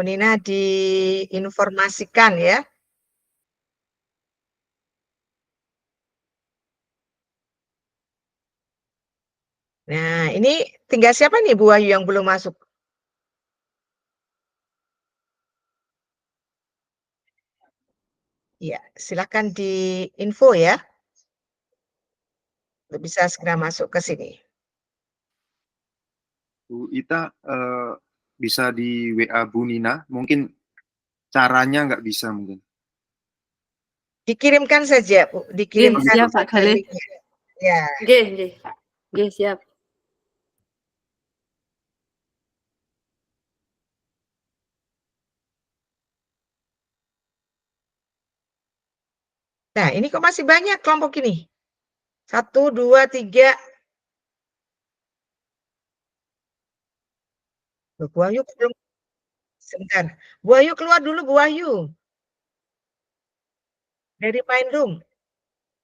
Nina diinformasikan ya. Nah, ini tinggal siapa nih Bu Wahyu yang belum masuk? Iya, silakan di info ya. Bisa segera masuk ke sini. Bu Ita bisa di WA Bu Nina, mungkin caranya nggak bisa mungkin. Dikirimkan saja, Bu. Dikirimkan siap, Pak Khalid. Ya. Nggih, siap. Nah, ini kok masih banyak kelompok ini? 1, 2, 3. Loh, Bu Wahyu belum. Sebentar. Bu Wahyu keluar dulu, Bu Wahyu. Dari main room.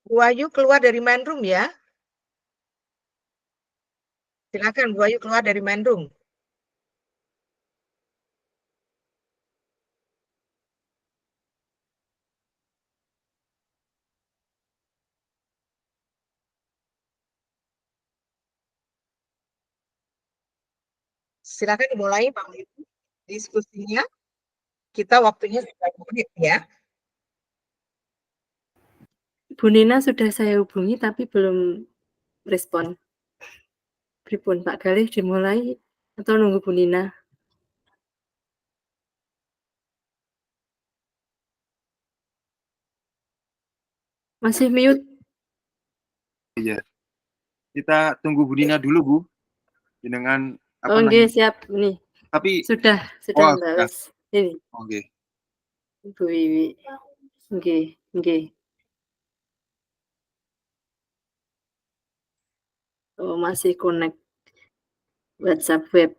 Bu Wahyu keluar dari main room ya. Silakan Bu Wahyu keluar dari main room. Silakan dimulai Pak Wahyu diskusinya. Kita waktunya 1 menit ya. Bu Nina sudah saya hubungi tapi belum respon. Pripun Pak Khalid dimulai atau nunggu Bu Nina? Masih mute. Iya. Kita tunggu Bu Nina dulu, Bu. Dengan apa Oh, namanya? siap nih. Tapi sudah balas. Ini. Oke. Bu Wiwi. Nggih. Oh, masih connect WhatsApp web.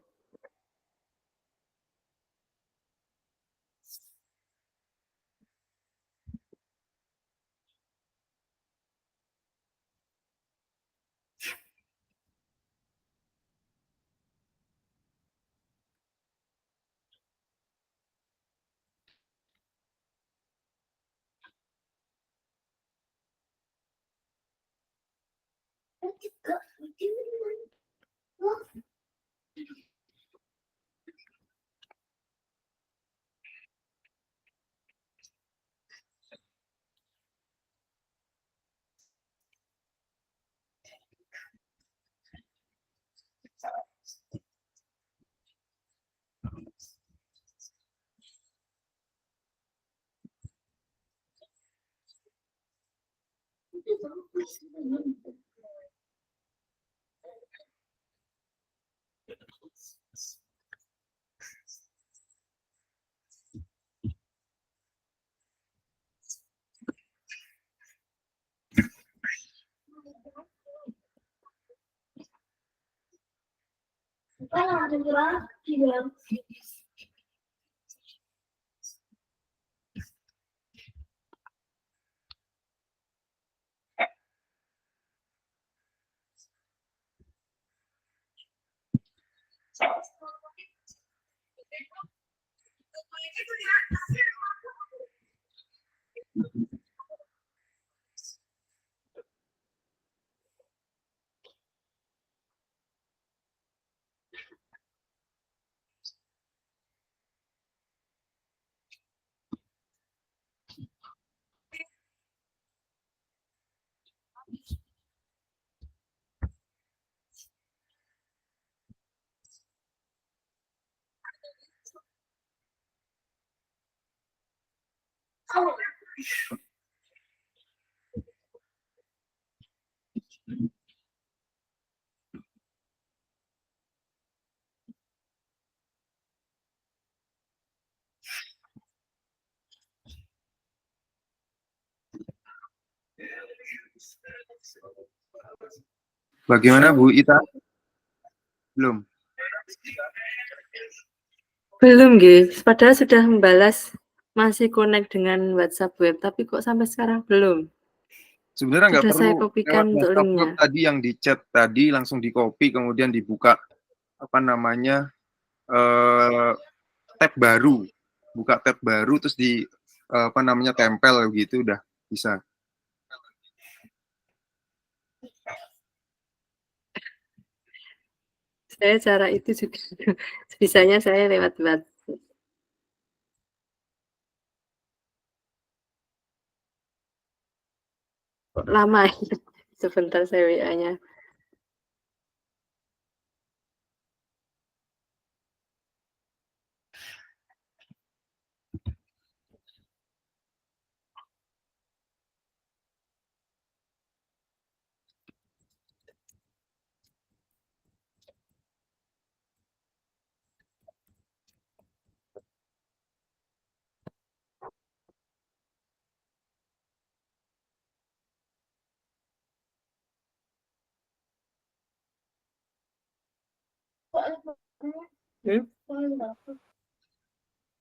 Bagaimana Bu Ita? Belum. Belum, nggih. Padahal sudah membalas masih connect dengan WhatsApp web, tapi kok sampai sekarang belum. Sebenarnya nggak Sudah perlu saya kopikan untuk WhatsApp linknya. tadi yang di chat tadi langsung di copy kemudian dibuka apa namanya tab tab baru, buka tab baru terus di apa namanya tempel gitu udah bisa. Saya cara itu juga bisanya saya lewat WhatsApp. Kok lama ya? Sebentar saya WA-nya.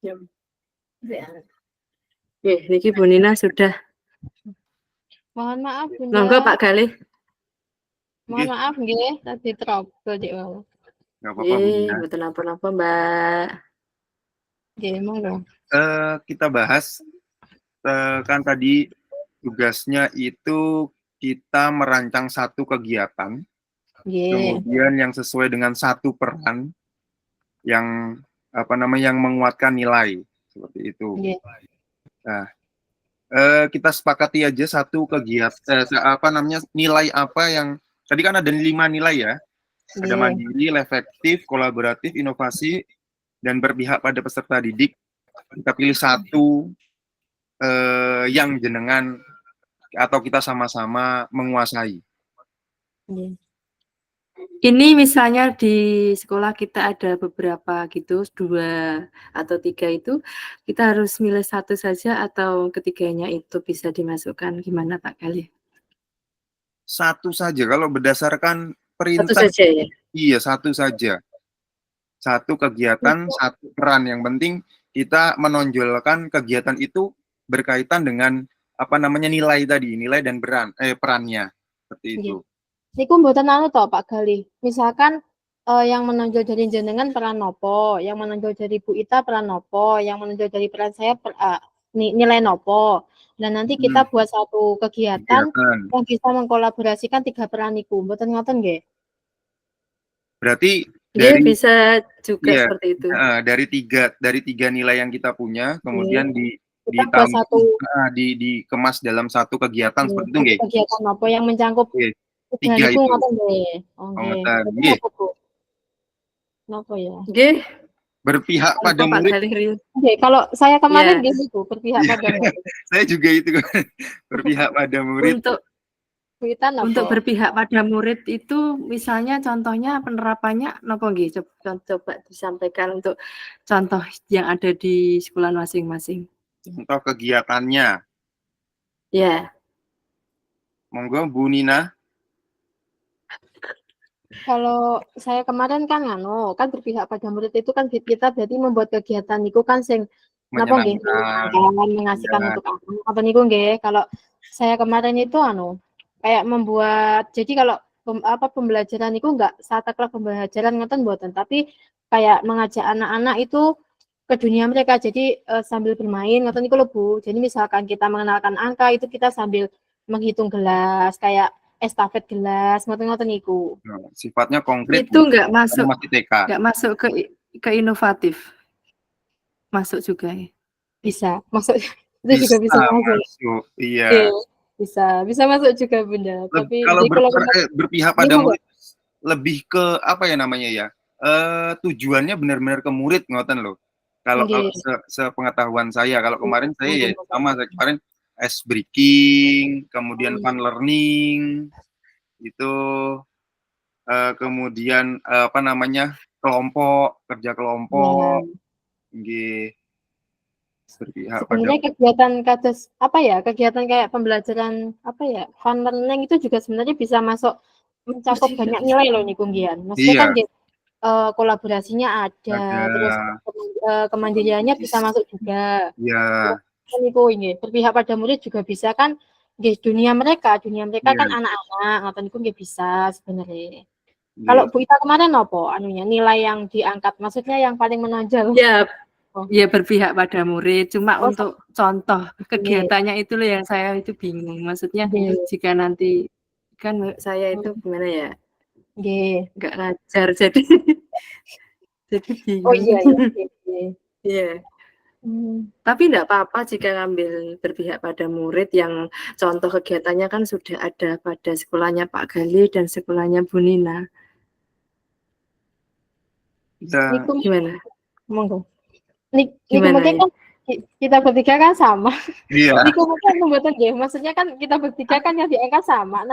Jam. Niki Bu Nina sudah. Mohon maaf Bunda. Monggo Pak Galih. Mohon maaf nggih, tadi trouble Dik wau. Nggak apa-apa Bu Nina. Betul apa-apa Mbak. Nggih, monggo. Kita bahas kan tadi tugasnya itu kita merancang satu kegiatan, kemudian yang sesuai dengan satu peran yang apa namanya yang menguatkan nilai seperti itu. Nah, kita sepakati aja satu kegiatan apa namanya nilai apa yang tadi kan ada 5 nilai ya. Ada mandiri, efektif, kolaboratif, inovasi, dan berpihak pada peserta didik. Kita pilih satu yang jenengan atau kita sama-sama menguasai. Ini misalnya di sekolah kita ada beberapa gitu, 2 atau 3 itu, kita harus milih satu saja atau ketiganya itu bisa dimasukkan, gimana Pak Galih? Satu saja, kalau berdasarkan perintah. Satu saja ya? Iya, satu saja. Satu kegiatan, satu peran. Yang penting kita menonjolkan kegiatan itu berkaitan dengan apa namanya nilai tadi, nilai dan perannya. Seperti itu. Niku mboten anu to Pak Galih. Misalkan yang menonjol dari jenengan peran nopo, yang menonjol dari Bu Ita peran nopo, yang menonjol dari peran saya nilai nopo. Dan nanti kita buat satu kegiatan yang bisa mengkolaborasikan 3 peran niku. Mboten ngoten nggih? Berarti dari bisa juga seperti itu. Dari tiga nilai yang kita punya, kemudian dikemas dalam satu kegiatan seperti itu nggih. Kegiatan apa yang mencangkup 3 itu ngoten nggih. Nggih. Napa ya? Nggih. Berpihak pada murid. Oke, kalau saya kemarin gitu, berpihak pada murid. Saya juga itu berpihak pada murid. Untuk berpihak pada murid itu misalnya contohnya penerapannya napa nggih? Coba disampaikan untuk contoh yang ada di sekolah masing-masing. Contoh kegiatannya. Ya. Monggo Bu Nina. Kalau saya kemarin kan kan berpihak pada murid itu kan kita berarti membuat kegiatan niku kan sing napa nggih mengasihkan untuk apa niku nggih. Kalau saya kemarin itu kayak membuat, jadi kalau pembelajaran itu enggak saklek pembelajaran ngoten mboten, tapi kayak mengajak anak-anak itu ke dunia mereka, jadi sambil bermain ngoten niku lho Bu. Jadi misalkan kita mengenalkan angka itu kita sambil menghitung gelas, kayak estafet gelas ngoten-ngoten niku. Sifatnya konkret. Itu enggak masuk ke inovatif. Masuk juga ya. Bisa, masuk itu juga bisa masuk. Iya. Bisa masuk juga Bunda. Tapi kalau berpihak pada murid lebih ke apa ya namanya ya? Tujuannya benar-benar ke murid ngoten loh. Kalau sepengetahuan saya, kalau kemarin saya ya sama kemarin ice breaking, kemudian fun learning itu kemudian apa namanya? kerja kelompok. Nggih. Sebenarnya kegiatan kayak pembelajaran fun learning itu juga sebenarnya bisa masuk mencakup banyak nilai loh niku nggian. Maksudnya kan kolaborasinya ada, terus kemandiriannya bisa masuk juga. Iya. Niku nggih, berpihak pada murid juga bisa kan nggih, dunia mereka kan anak-anak, ngoten niku nggih bisa sebenarnya. Kalau Bu Ita kemarin apa nilai yang diangkat, maksudnya yang paling menonjol? Ya, ya berpihak pada murid. Cuma Oh, untuk contoh kegiatannya itu loh yang saya itu bingung. Maksudnya jika nanti kan saya itu gimana ya? Nggak ngajar jadi bingung. Oh iya. Iya. Tapi enggak apa-apa jika ngambil berpihak pada murid yang contoh kegiatannya kan sudah ada pada sekolahnya Pak Gali dan sekolahnya Bu Nina. Ya, Gimana? Niku Gimana mungkin ya? kan kita bertiga kan sama. iya. Niku mungkin membuat maksudnya kan kita bertiga kan yang di angka sama.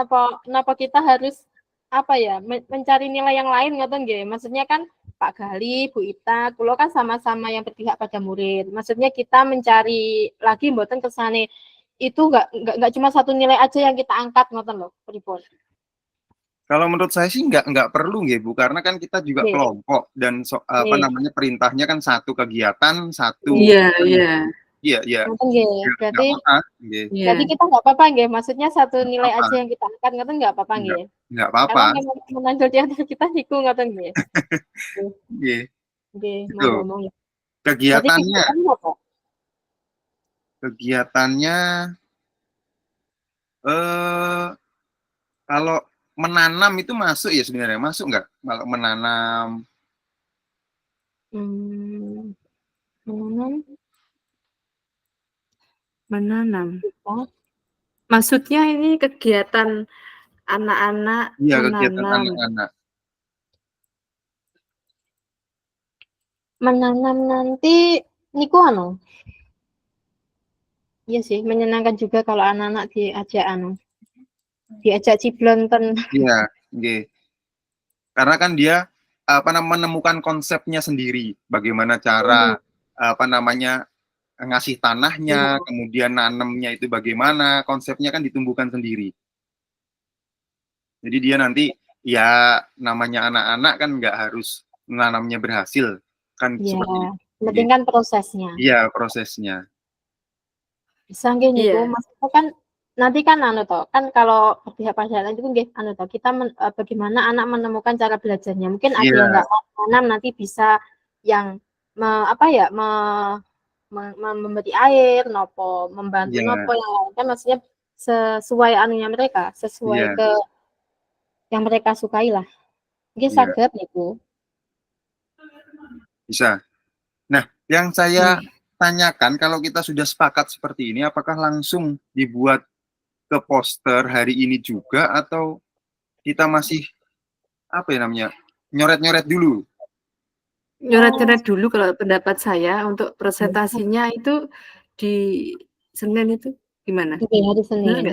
Kenapa kita harus apa ya mencari nilai yang lain ngoten nggih. Maksudnya kan Pak Gali, Bu Ita, kulo kan sama-sama yang berpihak pada murid. Maksudnya kita mencari lagi mboten kesane itu enggak cuma satu nilai aja yang kita angkat ngoten loh, pripun. Kalau menurut saya sih nggak perlu ya Bu, karena kan kita juga kelompok dan apa namanya perintahnya kan satu kegiatan satu. Iya. Berarti kita nggak apa-apa nggih. Maksudnya satu nilai aja yang kita angkat ngoten nggak apa-apa nggih. Nggak apa-apa. Karena menonjol di antara kita niku ngoten nggih. Nggih. Ngomong. Kegiatannya kalau menanam itu masuk ya sebenarnya, masuk nggak kalau menanam? Menanam. Maksudnya ini kegiatan anak-anak Iya, menanam. kegiatan anak-anak. Menanam nanti niku iya sih, menyenangkan juga kalau anak-anak diajak ciblonten. Iya, nggih. Karena kan dia menemukan konsepnya sendiri, bagaimana cara ngasih tanahnya, kemudian nanamnya itu bagaimana, konsepnya kan ditumbuhkan sendiri. Jadi dia nanti ya namanya anak-anak kan nggak harus nanamnya berhasil kan seperti itu. Penting kan prosesnya. Iya, prosesnya. Bisa nggih niku, maksudnya kan nanti kan kan kalau berpihak pada itu nggih kita bagaimana anak menemukan cara belajarnya. Mungkin ada yang nggak tanam nanti bisa yang memberi air nopo, membantu nopo yang lain kan maksudnya sesuai anunya mereka, sesuai ke yang mereka sukai lah. Nggih saged niku. Bisa. Nah, yang saya tanyakan kalau kita sudah sepakat seperti ini, apakah langsung dibuat ke poster hari ini juga atau kita masih nyoret-nyoret dulu? Nyoret-nyoret dulu kalau pendapat saya untuk presentasinya itu di Senin itu gimana? Hari Senin.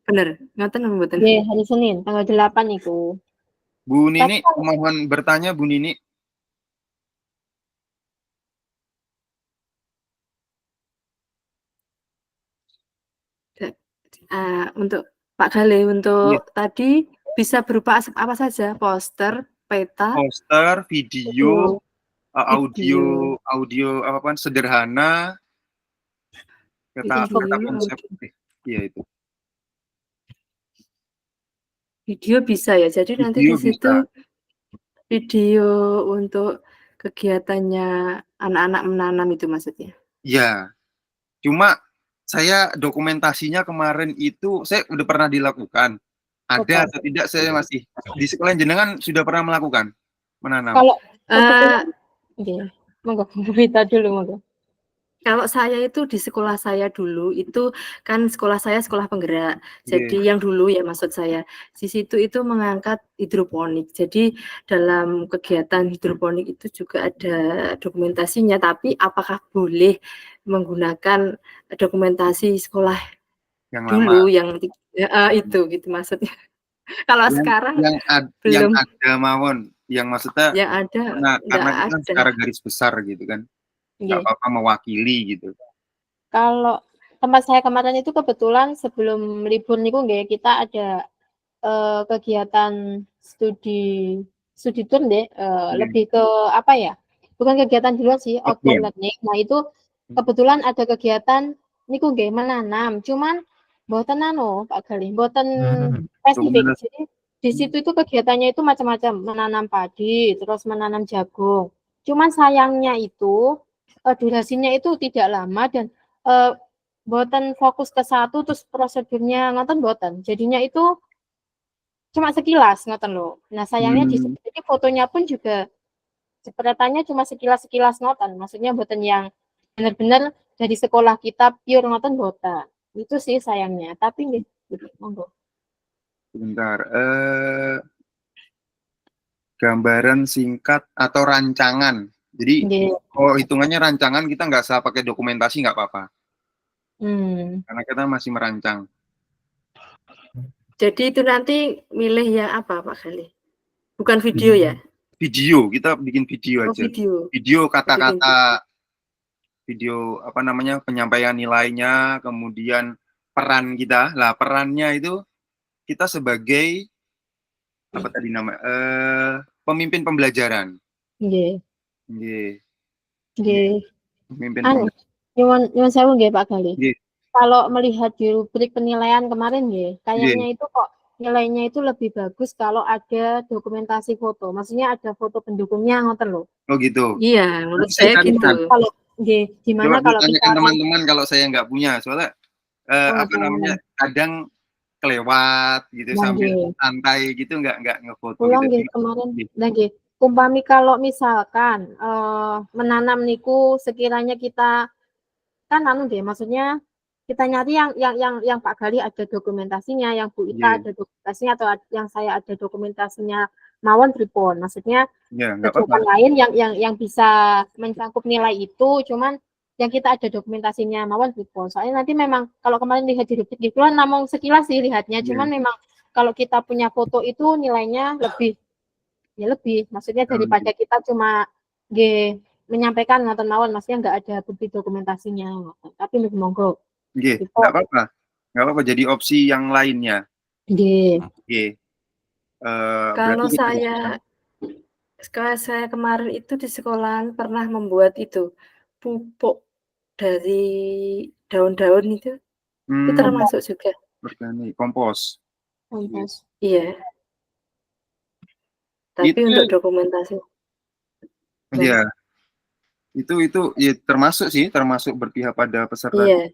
Bener, ngoten mboten? Nggih, hari Senin tanggal 8 itu. Bu Nini, mohon bertanya Bu Nini. Untuk Pak Gale, untuk tadi bisa berupa apa saja? Poster, peta, poster, video, audio apa sederhana, peta konsep. Iya itu. Video bisa ya. Jadi nanti di situ video untuk kegiatannya anak-anak menanam itu maksudnya. Iya. Cuma saya dokumentasinya kemarin itu saya udah pernah dilakukan. Ada atau tidak saya masih di sekolah jenengan sudah pernah melakukan menanam. Kalau monggo kita dulu monggo. Kalau saya itu di sekolah saya dulu itu kan sekolah saya sekolah penggerak. Jadi yang dulu ya maksud saya di situ itu mengangkat hidroponik. Jadi dalam kegiatan hidroponik itu juga ada dokumentasinya. Tapi apakah boleh menggunakan dokumentasi sekolah yang dulu lama. Yang itu gitu maksudnya. Kalau sekarang belum. Yang ada mawon, yang maksudnya yang ada karena itu kan secara garis besar gitu kan. Nggak apa-apa mewakili gitu. Kalau tempat saya kemarin itu kebetulan sebelum libur niku nggih kita ada kegiatan studi tour deh, lebih ke apa ya? Bukan kegiatan di luar sih, outbound learning. Nah, itu kebetulan ada kegiatan niku nggih menanam, cuman mboten Pak Gali, mboten spesifik. Jadi di situ itu kegiatannya itu macam-macam, menanam padi, terus menanam jagung. Cuman sayangnya itu durasinya itu tidak lama dan boten fokus ke satu terus prosedurnya ngoten boten. Jadinya itu cuma sekilas ngoten loh. Nah, sayangnya di sini fotonya pun juga cepretannya cuma sekilas-sekilas ngoten. Maksudnya boten yang benar-benar dari sekolah kita pure ngoten boten. Itu sih sayangnya. Tapi nggih, monggo. Sebentar. Gambaran singkat atau rancangan. Jadi, Nggih. hitungannya rancangan, kita nggak usah pakai dokumentasi, nggak apa-apa. Karena kita masih merancang. Jadi itu nanti milih yang apa Pak Gali? Bukan video ya? Video, kita bikin video aja. Video. Video kata-kata, video apa namanya, penyampaian nilainya, kemudian peran kita. Lah, perannya itu kita sebagai apa tadi nama? Pemimpin pembelajaran. Nggih. Nggih. Nggih. Pemimpin Nyuwun sewu nggih Pak Gali. Nggih. Kalau melihat di rubrik penilaian kemarin nggih, kayaknya itu kok nilainya itu lebih bagus kalau ada dokumentasi foto. Maksudnya ada foto pendukungnya ngoten loh. Oh gitu. Iya, menurut saya gitu. Kalau nggih, gimana kalau kita teman-teman kalau saya nggak punya, soalnya apa namanya, kadang kelewat gitu sambil santai gitu nggak ngefoto pulang gitu. Kemarin nggih. Umpami kalau misalkan menanam niku sekiranya kita kan nggih, maksudnya kita nyari yang Pak Gali ada dokumentasinya, yang Bu Ita ada dokumentasinya, atau yang saya ada dokumentasinya mawon pripun. Maksudnya dokumen lain yang bisa mencakup nilai itu, cuman yang kita ada dokumentasinya mawon pripun. Soalnya nanti memang kalau kemarin lihat di rubrik gitu namung sekilas sih lihatnya, cuman memang kalau kita punya foto itu nilainya lebih. Maksudnya daripada kita cuma menyampaikan ngoten mawon, maksudnya nggak ada bukti dokumentasinya. Tapi monggo. Nggih, nggak apa-apa. Nggak apa-apa, jadi opsi yang lainnya. Nggih. Kalau saya kemarin itu di sekolahan pernah membuat itu pupuk dari daun-daun itu termasuk juga. Organik, kompos. Iya. Tapi itu, untuk dokumentasi. Iya. Itu ya termasuk berpihak pada peserta. Iya.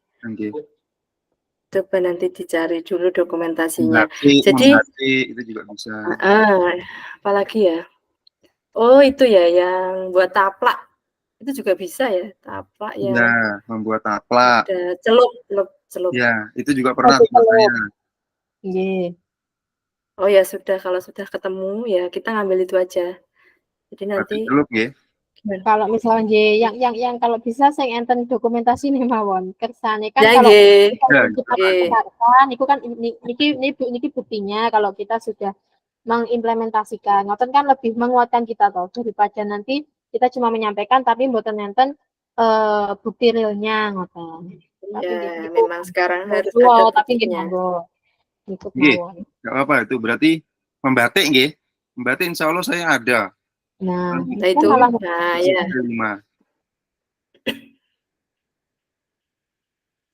Coba nanti dicari dulu dokumentasinya. Jadi itu juga bisa. Apalagi ya? Oh, itu ya yang buat taplak. Itu juga bisa ya, taplak ya. Ya, membuat taplak. Ada celup. Ya, itu juga pernah saya. Iya. Oh ya sudah, kalau sudah ketemu ya kita ngambil itu aja. Jadi nanti celup ya. Kalau misalnya yang kalau bisa saya enten dokumentasi nih mawon kersane kan kalau kita paparkan itu kan niki buktinya kalau kita sudah mengimplementasikan ngoten kan lebih menguatkan kita toh daripada nanti kita cuma menyampaikan tapi mboten enten bukti realnya ngoten. Ya, memang sekarang harus ada tapi monggo. Ikut mawon. Enggak apa-apa, itu berarti membatik nggih. Membatik insya Allah saya ada. Nah itu ya.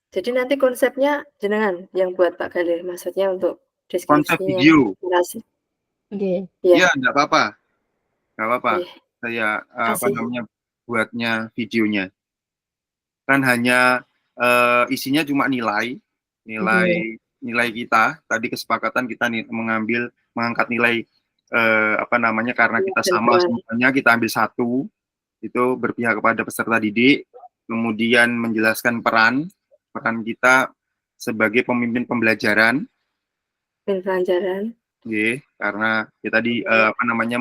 Jadi nanti konsepnya jenengan yang buat Pak Gali, maksudnya untuk deskripsinya. Konsep video. Iya, enggak apa-apa. Enggak apa-apa. Saya buatnya videonya. Kan hanya isinya cuma nilai kita. Tadi kesepakatan kita mengangkat nilai karena kita sama semuanya, kita ambil satu, itu berpihak kepada peserta didik, kemudian menjelaskan peran kita sebagai pemimpin pembelajaran. Karena kita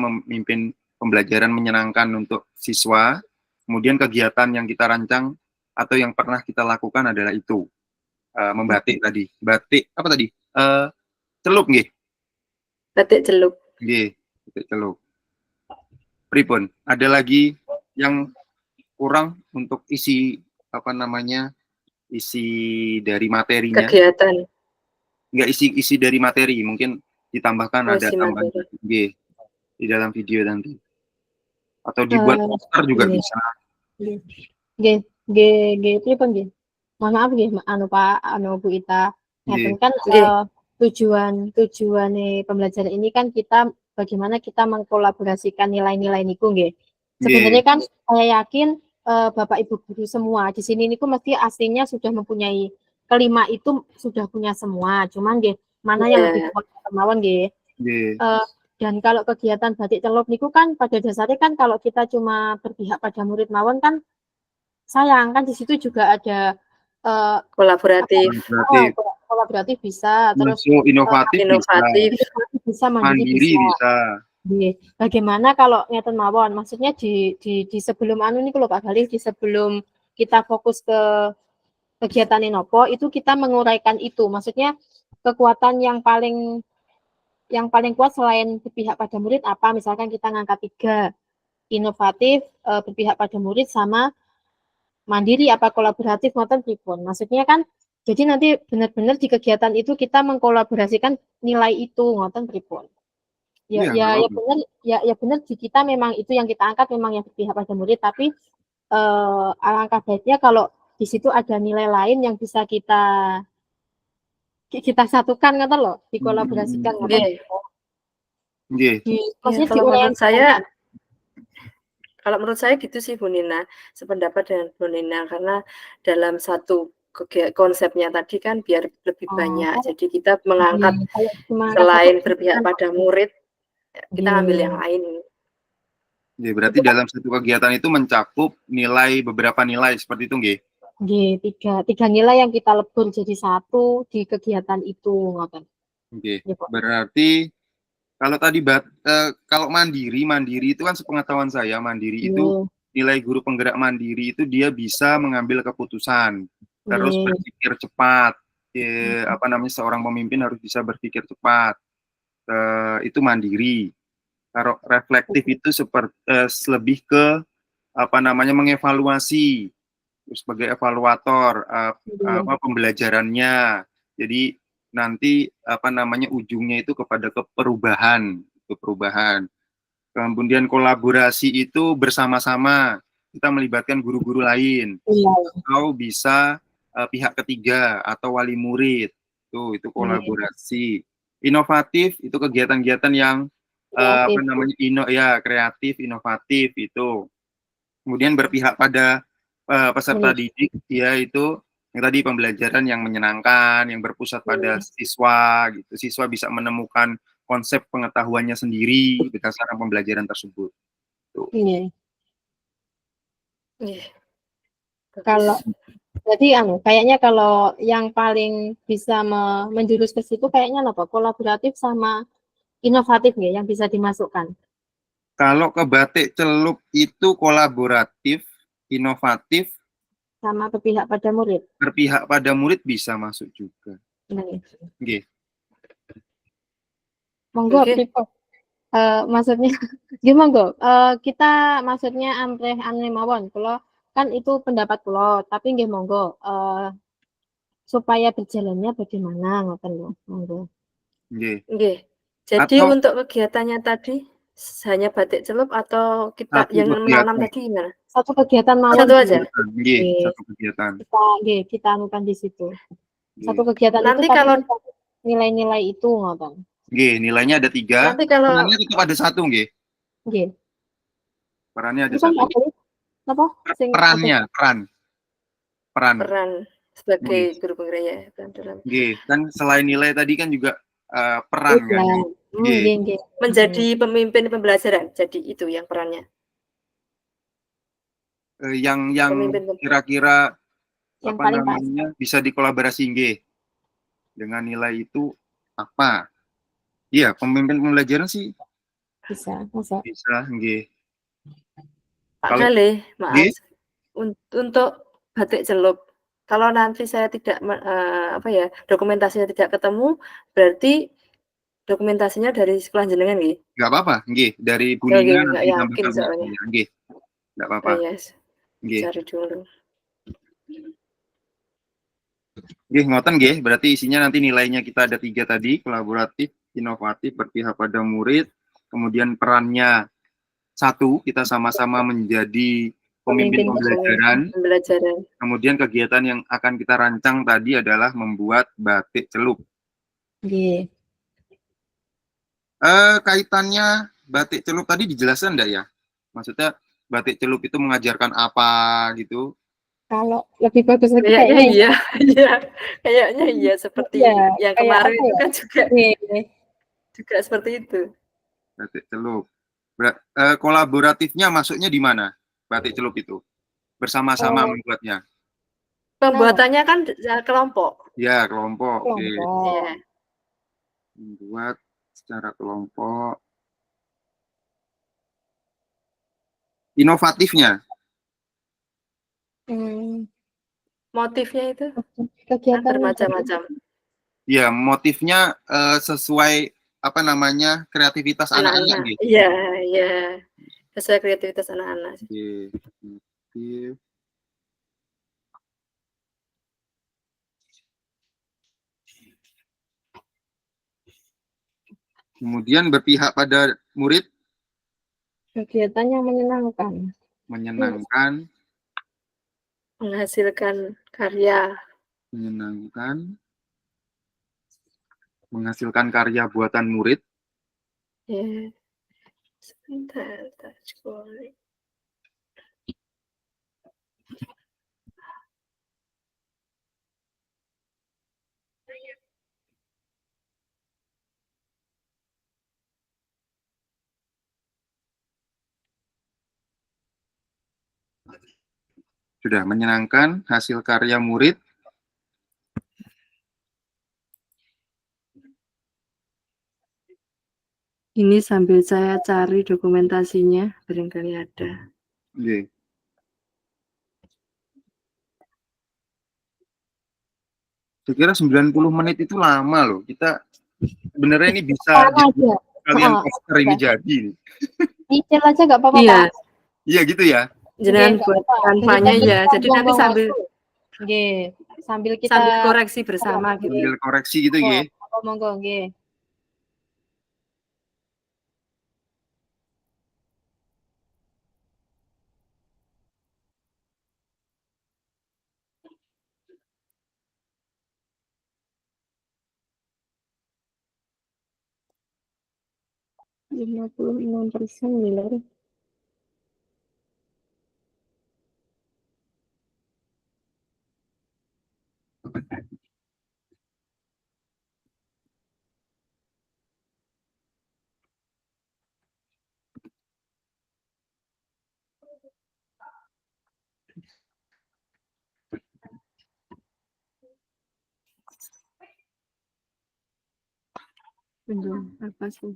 memimpin pembelajaran menyenangkan untuk siswa. Kemudian kegiatan yang kita rancang atau yang pernah kita lakukan adalah itu, membatik tadi. Batik apa tadi? Celup nggih. Batik celup. Celup. Pripun, ada lagi yang kurang untuk isi isi dari materinya? Kegiatan. Enggak, isi dari materi, mungkin ditambahkan ada tambahan di dalam video nanti. Atau dibuat poster juga bisa. Pripun nggih. Mohon maaf nggih Pak Bu Ita. Kan tujuannya pembelajaran ini kan kita bagaimana kita mengkolaborasikan nilai-nilai niku nggih. Sebenarnya kan saya yakin Bapak Ibu guru semua. Di sini niku mesti aslinya sudah mempunyai kelima itu sudah punya semua. Cuman nggih mana yang lebih kuat kemauan nggih. Dan kalau kegiatan batik celup niku kan pada dasarnya kan kalau kita cuma berpihak pada murid mawon kan sayang kan di situ juga ada kolaboratif kolaboratif bisa terus inovatif bisa mandiri bisa. Bagaimana kalau ngeten mawon maksudnya di sebelum anu niku lho Pak Galih, di sebelum kita fokus ke kegiatan Inopo itu kita menguraikan itu maksudnya kekuatan yang paling kuat selain berpihak pada murid apa, misalkan kita ngangkat 3, inovatif, berpihak pada murid sama mandiri apa kolaboratif ngoten pripun. Maksudnya kan jadi nanti benar-benar di kegiatan itu kita mengkolaborasikan nilai itu ngoten pripun. Ya benar di kita memang itu yang kita angkat memang yang berpihak pada murid, tapi alangkah baiknya kalau di situ ada nilai lain yang bisa kita satukan ngoten loh, dikolaborasikan ngoten. Kalau menurut saya gitu sih Bu Nina, sependapat dengan Bu Nina karena dalam satu konsepnya tadi kan biar lebih banyak. Jadi kita mengangkat selain berpihak pada murid, kita ambil yang lain. Ya, berarti dalam satu kegiatan itu mencakup beberapa nilai seperti itu nggih? Nggih, tiga nilai yang kita lebur jadi satu di kegiatan itu ngoten. Oke. Berarti kalau tadi kalau mandiri itu kan sepengetahuan saya mandiri itu nilai guru penggerak mandiri itu dia bisa mengambil keputusan, terus berpikir cepat. Seorang pemimpin harus bisa berpikir cepat. Itu mandiri. Kalau reflektif itu lebih ke mengevaluasi sebagai evaluator pembelajarannya. Jadi nanti ujungnya itu kepada perubahan. Kemudian kolaborasi itu bersama-sama kita melibatkan guru-guru lain atau bisa pihak ketiga atau wali murid itu kolaborasi. Inovatif itu kegiatan-kegiatan yang kreatif, inovatif itu. Kemudian berpihak pada peserta didik, itu yang tadi pembelajaran yang menyenangkan, yang berpusat pada siswa, gitu. Siswa bisa menemukan konsep pengetahuannya sendiri berdasarkan pembelajaran tersebut. Kalau jadi kayaknya kalau yang paling bisa menjurus ke situ kayaknya apa? Kolaboratif sama inovatif nggak yang bisa dimasukkan? Kalau ke batik celup itu kolaboratif, inovatif, sama berpihak pada murid. Berpihak pada murid bisa masuk juga. Oke. Monggo, maksudnya gimana kita maksudnya amrih mawon. Kalau kan itu pendapat kula, tapi nggih monggo supaya berjalannya bagaimana ngoten lho, monggo. Nggih. Jadi untuk kegiatannya tadi hanya batik celup atau kita yang menanam tadi gimana? Satu kegiatan mawon. Satu aja. Satu kegiatan. Kita anukan di situ. Satu kegiatan nanti itu kalau nilai-nilai itu ngoten. Nilainya ada 3. Nanti kalau perannya tetap ada 1 nggih. Perannya ada 1. Apa? Peran sebagai guru penggerak kan selain nilai tadi kan juga peran kan. Menjadi pemimpin pembelajaran. Jadi itu yang perannya. Yang kira-kira bisa dikolaborasi nggih. Dengan nilai itu apa? Iya, pemimpin pembelajaran sih bisa nggih. Pak Galih, maaf. Untuk batik celup, kalau nanti saya tidak dokumentasinya tidak ketemu, berarti dokumentasinya dari sekolah jenengan nggih? Nggak apa-apa, nggih. Dari Bu Nina nanti yakin soalnya. Nggih. Nggak apa-apa. Nggih. Cari dulu. Nggih, ngoten nggih. Berarti isinya nanti nilainya kita ada 3 tadi, kolaboratif, inovatif, berpihak pada murid, kemudian perannya 1, kita sama-sama menjadi pemimpin pembelajaran. Kemudian kegiatan yang akan kita rancang tadi adalah membuat batik celup. Kaitannya batik celup tadi dijelaskan enggak ya? Maksudnya batik celup itu mengajarkan apa gitu? Kalau lebih bagus lagi Kayaknya kayaknya iya, iya, kayaknya iya seperti ya, yang kayak kemarin apa itu ya? kan juga Oke. juga seperti itu. Batik celup. Kolaboratifnya masuknya di mana? Batik celup itu bersama-sama Oh, membuatnya. kenapa? Pembuatannya kan kelompok. Ya, kelompok. Oke. Kelompok. Iya. Membuat secara kelompok. Inovatifnya. Hmm, Motifnya itu kan kegiatannya berarti. bermacam-macam. Ya, motifnya sesuai apa namanya kreativitas anak-anak Anak-anak. gitu. Iya, iya. Sesuai kreativitas anak-anak. Oke. Motif. Kemudian berpihak pada murid, Kegiatan yang menyenangkan. menyenangkan, Menghasilkan karya. menyenangkan, menghasilkan karya buatan murid. Ya. Sebentar, touch. Sudah menyenangkan, hasil karya murid. Ini sambil saya cari dokumentasinya, barangkali ada. Oke. Saya kira 90 menit itu lama loh. Kita sebenarnya ini bisa Sama aja. kalian Heeh. poster ini jadi. Nyicil aja nggak apa-apa, Iya, Pak. Iya gitu ya. jangan Nggak buat apa-apa. kampanye Daripada ya. kita Jadi nanti buang-buang sambil waktu. Nggih. Sambil kita sambil koreksi bersama gitu. Sambil koreksi gitu oh, ya. monggo nggih. Lima puluh enam persen benar. Apa sih?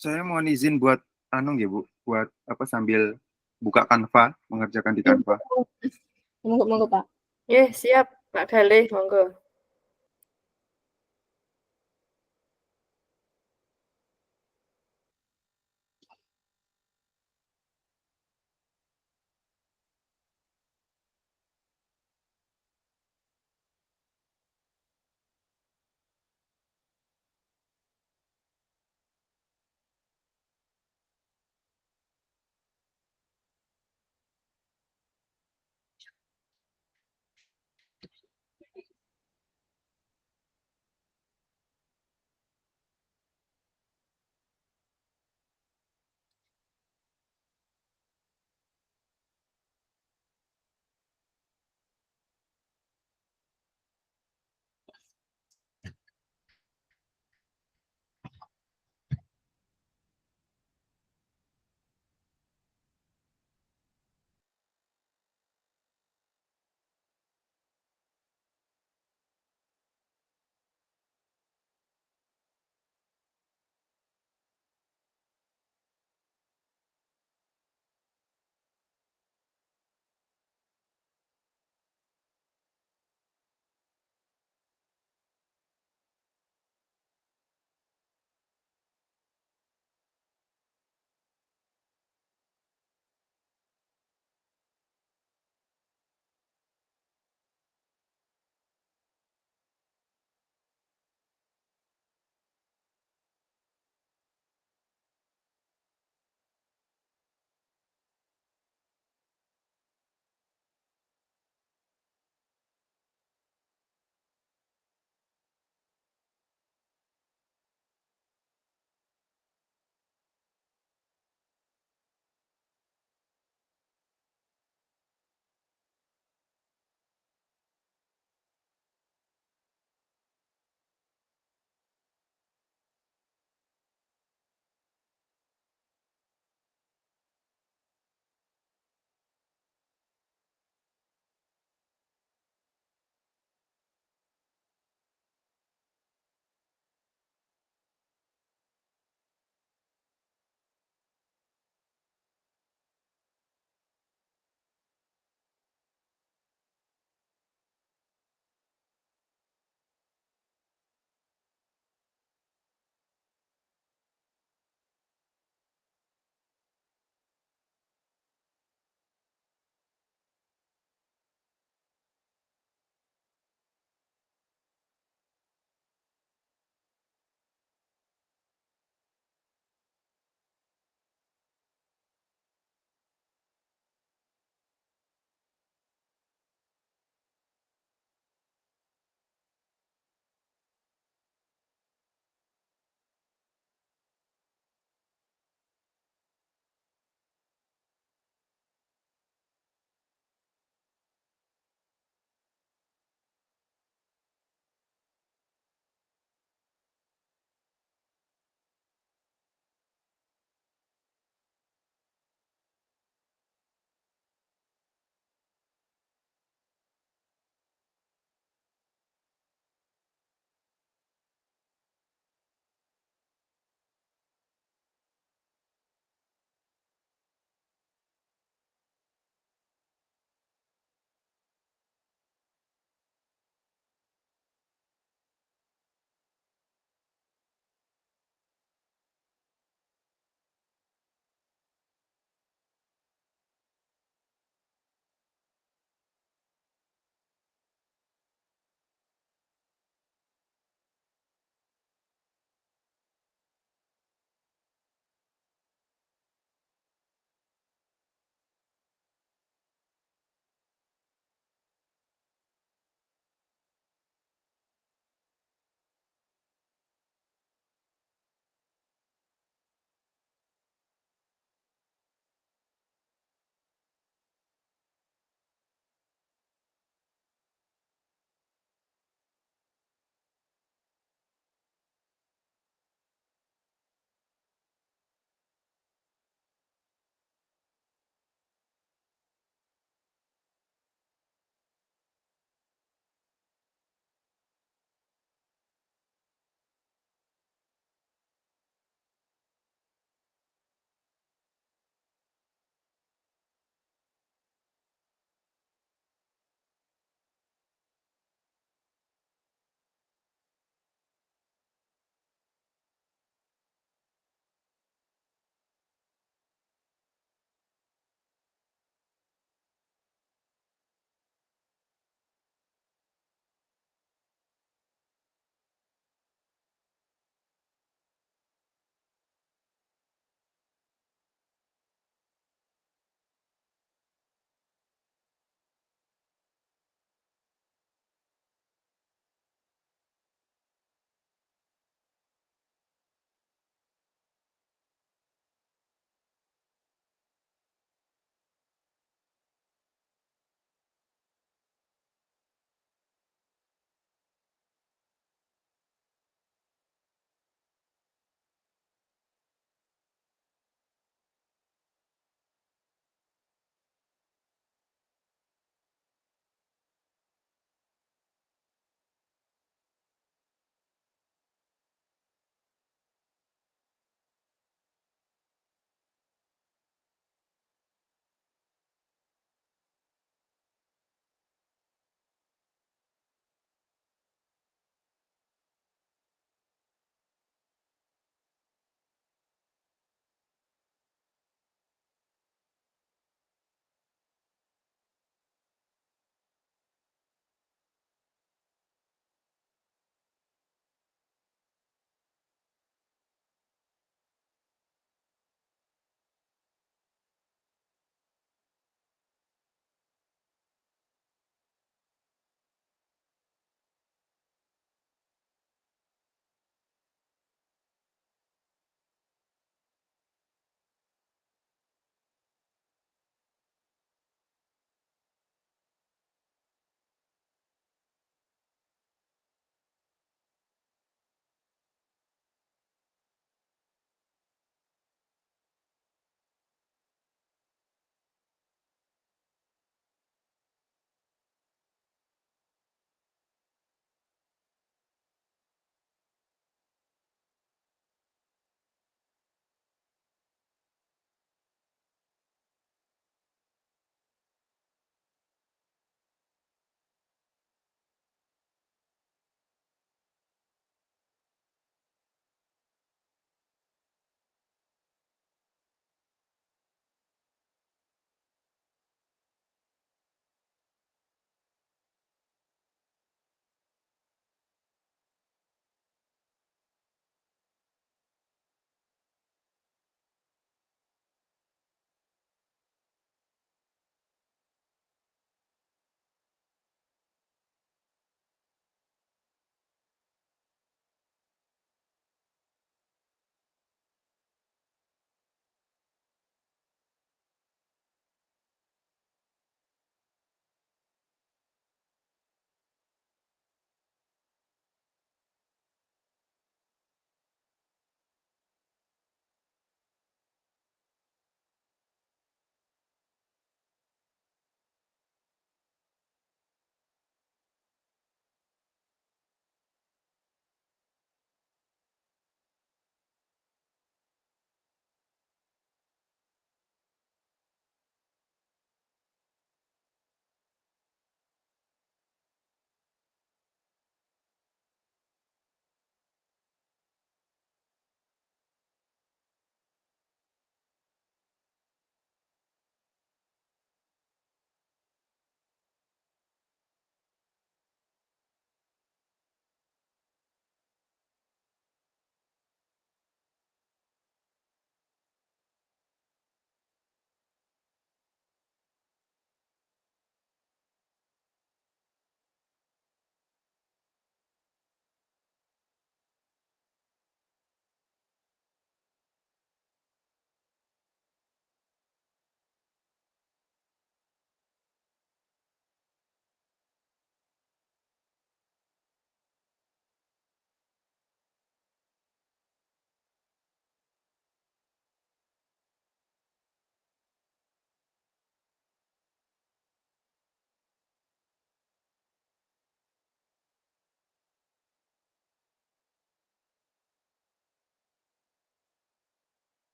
Saya mohon izin buat ya Bu, buat apa sambil buka Canva, mengerjakan di Canva. Monggo, Pak. Siap, Pak Galih, monggo.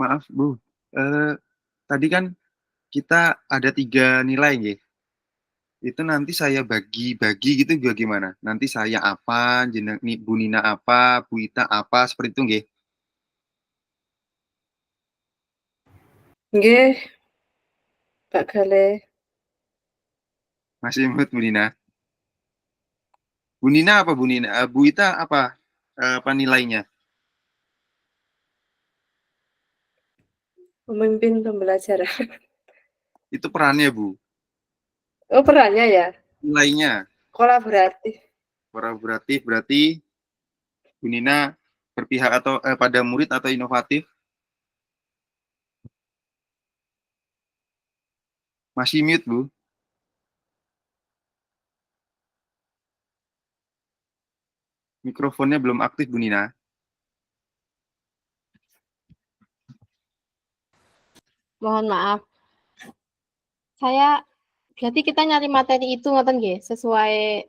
Maaf Bu, tadi kan kita ada 3 nilai nggih. Itu nanti saya bagi-bagi gitu gimana? Nanti saya apa, jeneng Bu Nina apa, Bu Ita apa, seperti itu nggih. Nggih, Pak Gale. Masih ingat Bu Nina? Bu Nina apa Bu Nina? Bu Ita apa nilainya? Pemimpin pembelajaran. Itu perannya Bu. Oh, perannya ya? Nilainya Kolaboratif. kolaboratif berarti Bu Nina berpihak atau pada murid atau inovatif? Masih mute Bu. Mikrofonnya belum aktif Bu Nina. Mohon maaf. Saya berarti kita nyari materi itu ngoten nggih, sesuai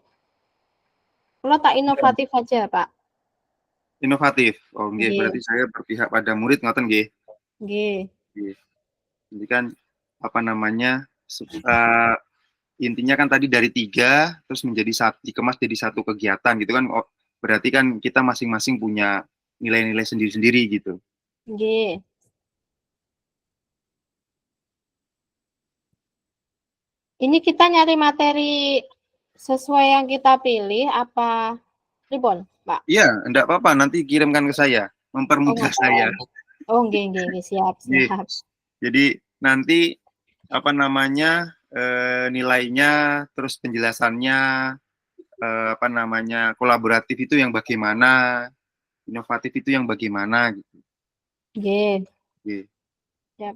kalau tak inovatif aja, Pak. Inovatif. Oh nggih, Nggih, berarti saya berpihak pada murid ngoten nggih. nggih. Nggih. Jadi kan apa namanya? Intinya kan tadi dari 3 terus menjadi satu, dikemas jadi satu kegiatan gitu kan. Oh, berarti kan kita masing-masing punya nilai-nilai sendiri-sendiri gitu. Nggih. Ini kita nyari materi sesuai yang kita pilih apa pripun, Pak? Iya, enggak apa-apa, nanti kirimkan ke saya, Oh, mempermudah saya. oh, nggih, nggih, nggih, siap, Nggih. siap. Jadi nanti apa namanya nilainya, terus penjelasannya, apa namanya kolaboratif itu yang bagaimana, inovatif itu yang bagaimana gitu. Nggih, Nggih. siap.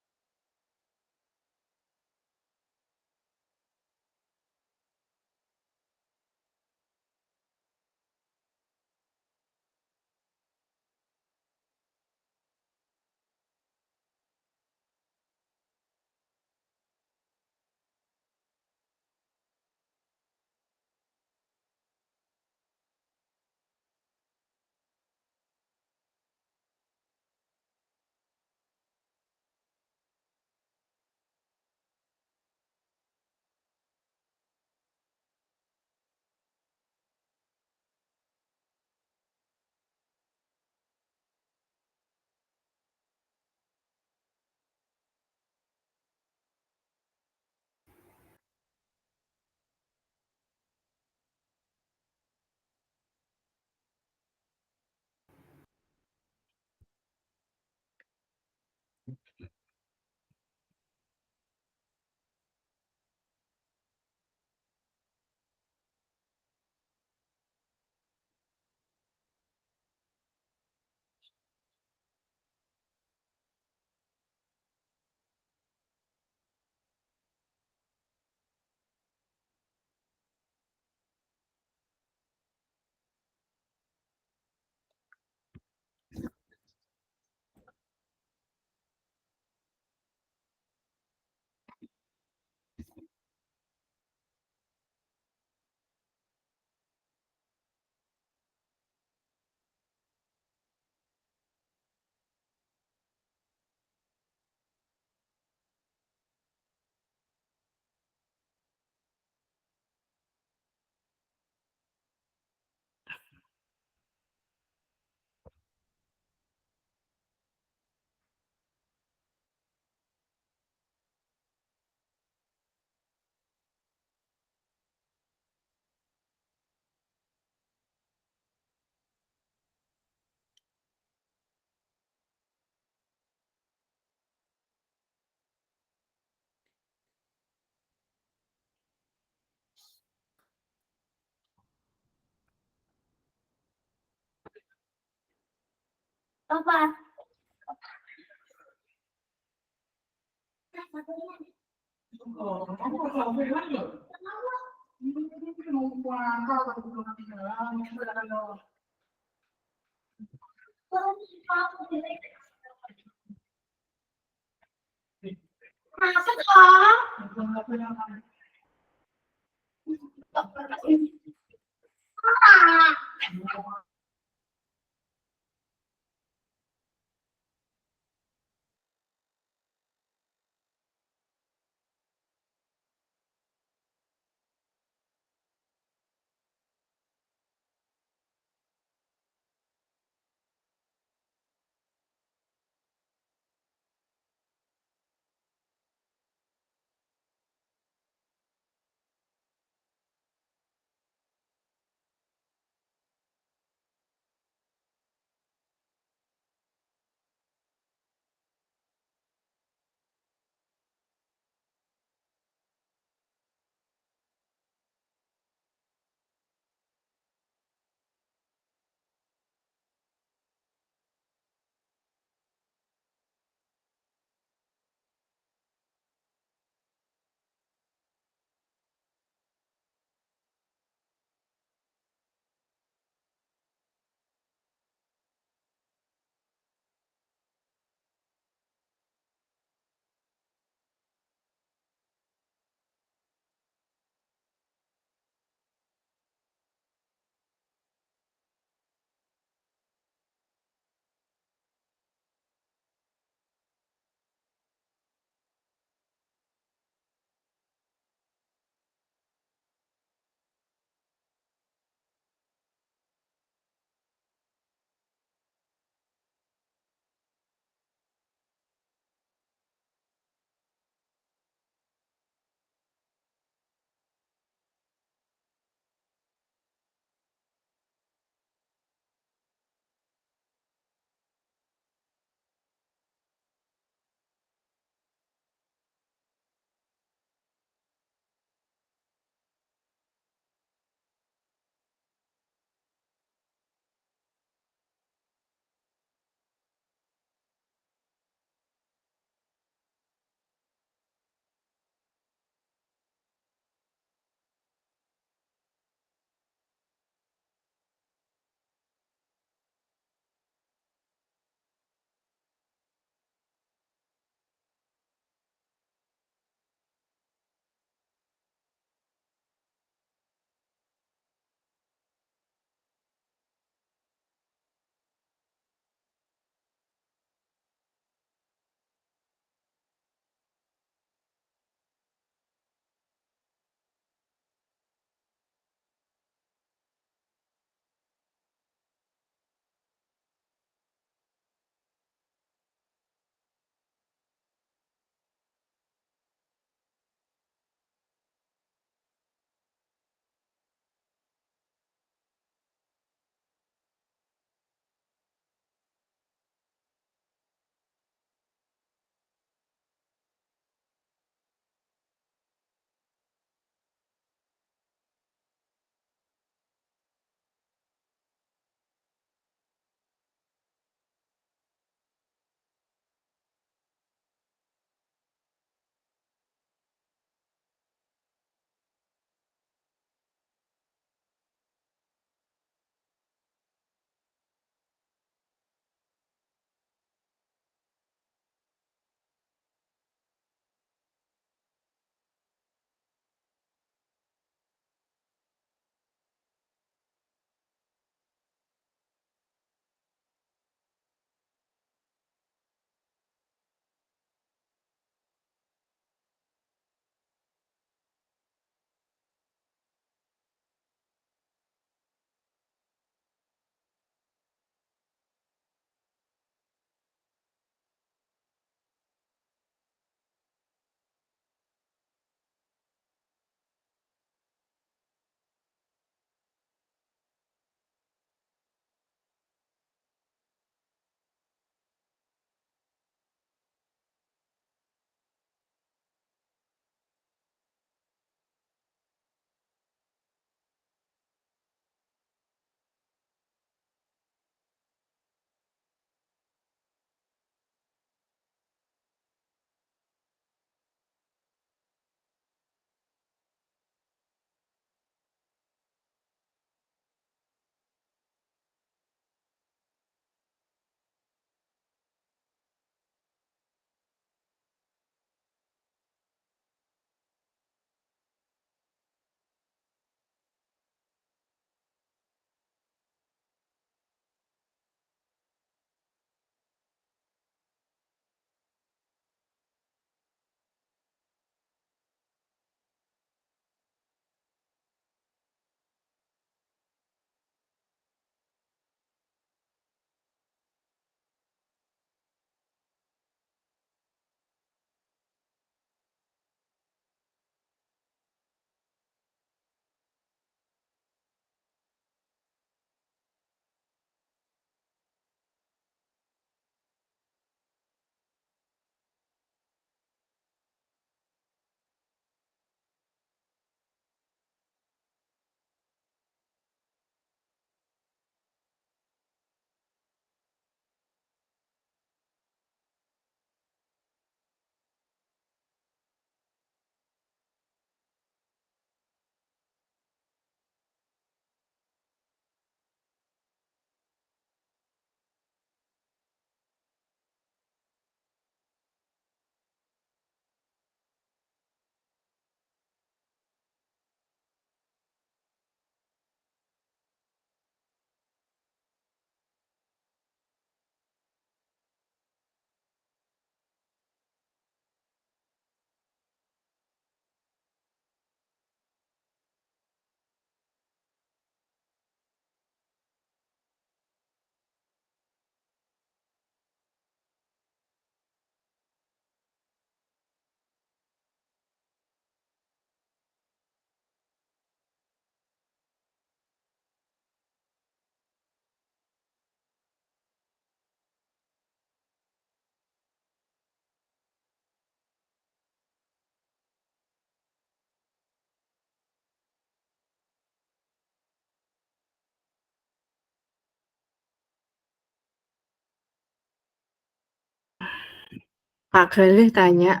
Pak Galih tanya,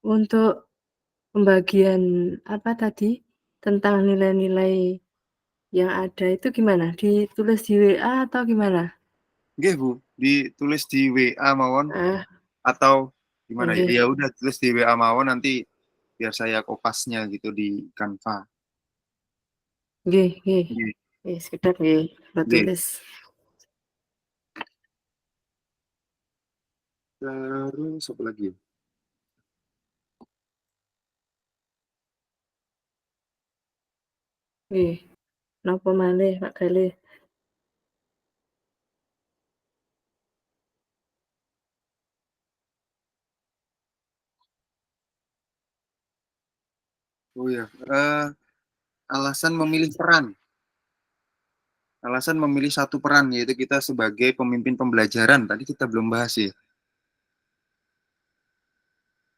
untuk pembagian apa tadi tentang nilai-nilai yang ada itu gimana? Ditulis di WA atau gimana? Nggih, Bu, ditulis di WA mawon Ah, atau gimana ya? nggih. Ya udah tulis di WA mawon, nanti biar saya kopasnya gitu di Canva. Nggih, nggih. Nggih. Sekedap nggih, kula Nggih. tulis. Terus apa lagi? Nggih. Napa malih Pak Galih? Oh ya, alasan memilih peran. Alasan memilih satu peran, yaitu kita sebagai pemimpin pembelajaran. Tadi kita belum bahas ya.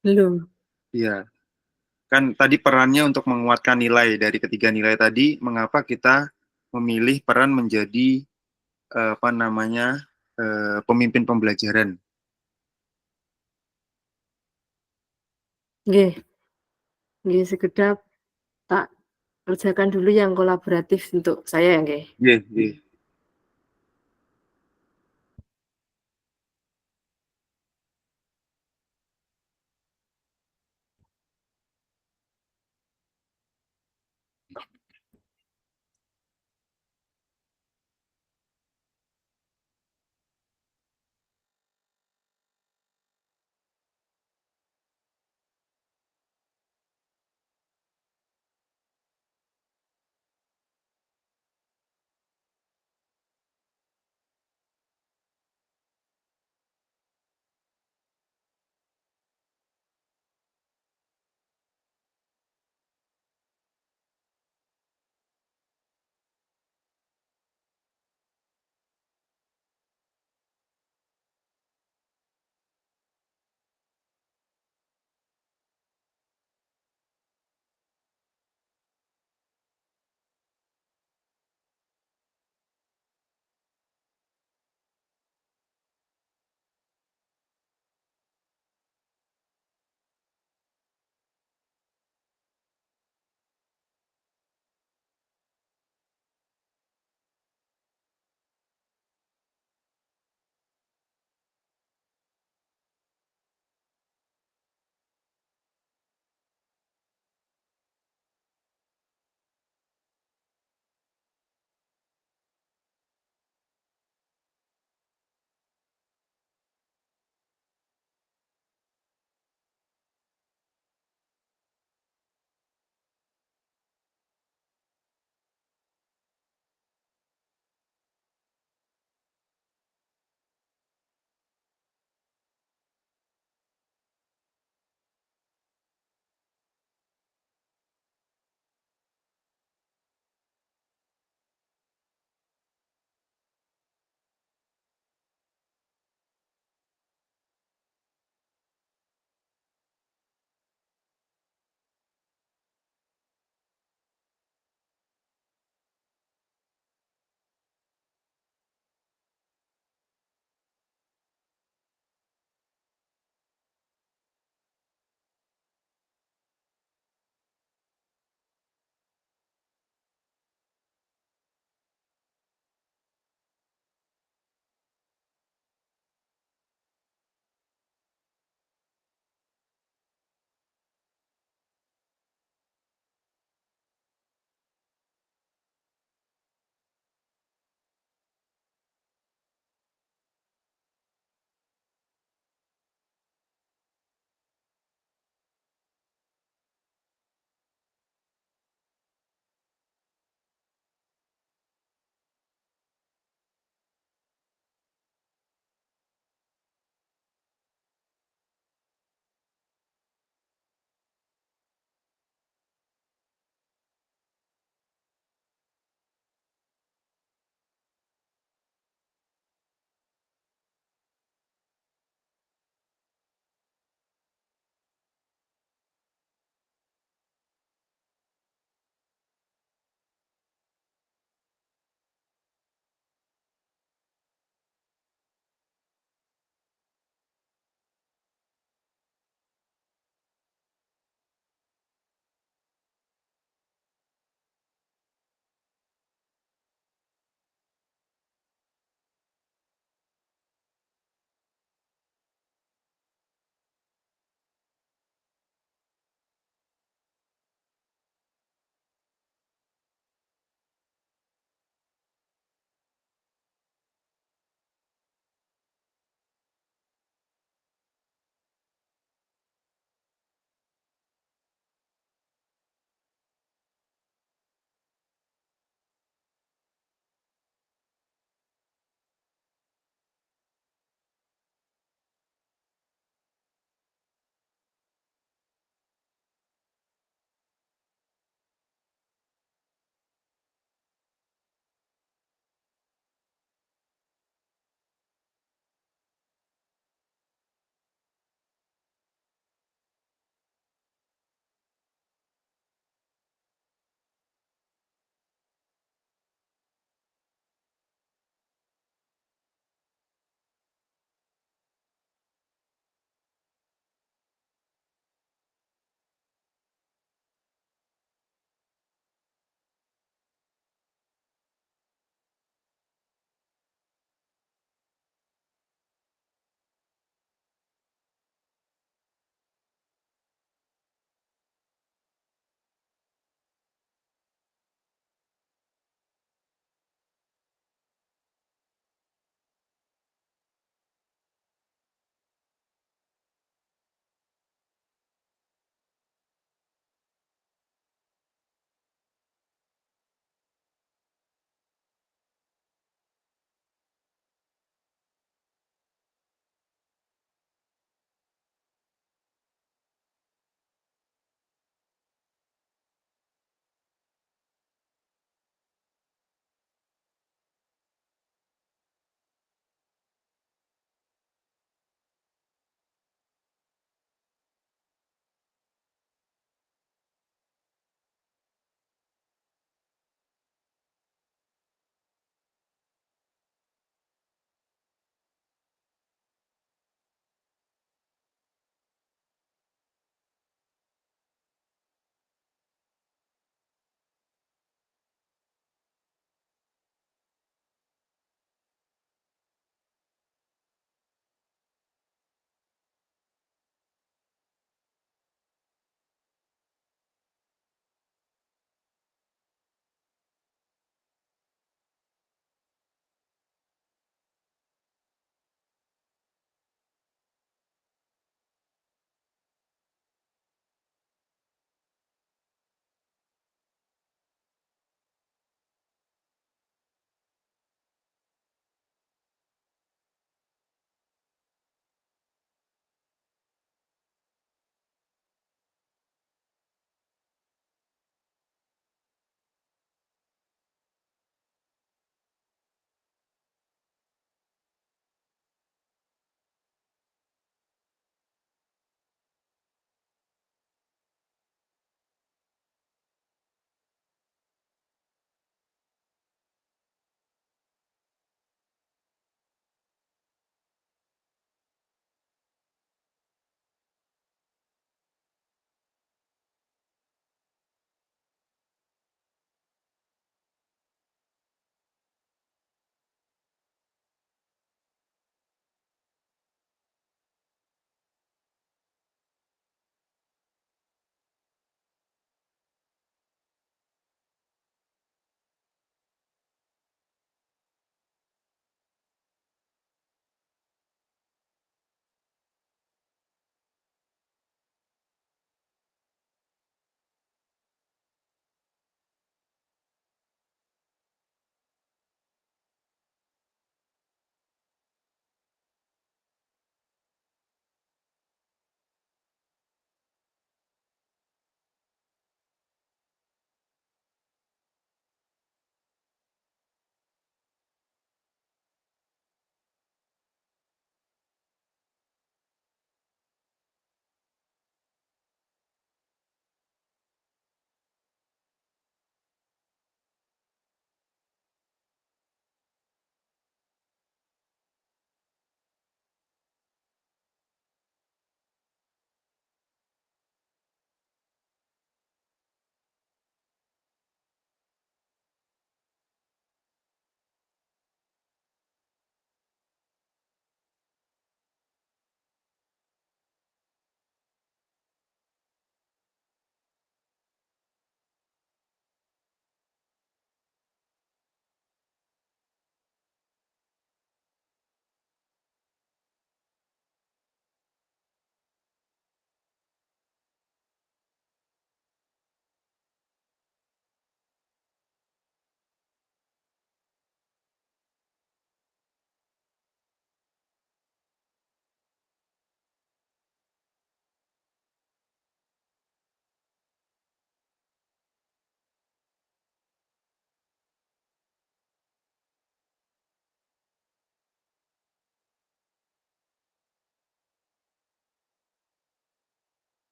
Belum. Iya, kan tadi perannya untuk menguatkan nilai. Dari ketiga nilai tadi, mengapa kita memilih peran menjadi apa namanya pemimpin pembelajaran? Nggih, nggih sekedap tak kerjakan dulu yang kolaboratif untuk saya ya nggih. Iya, iya.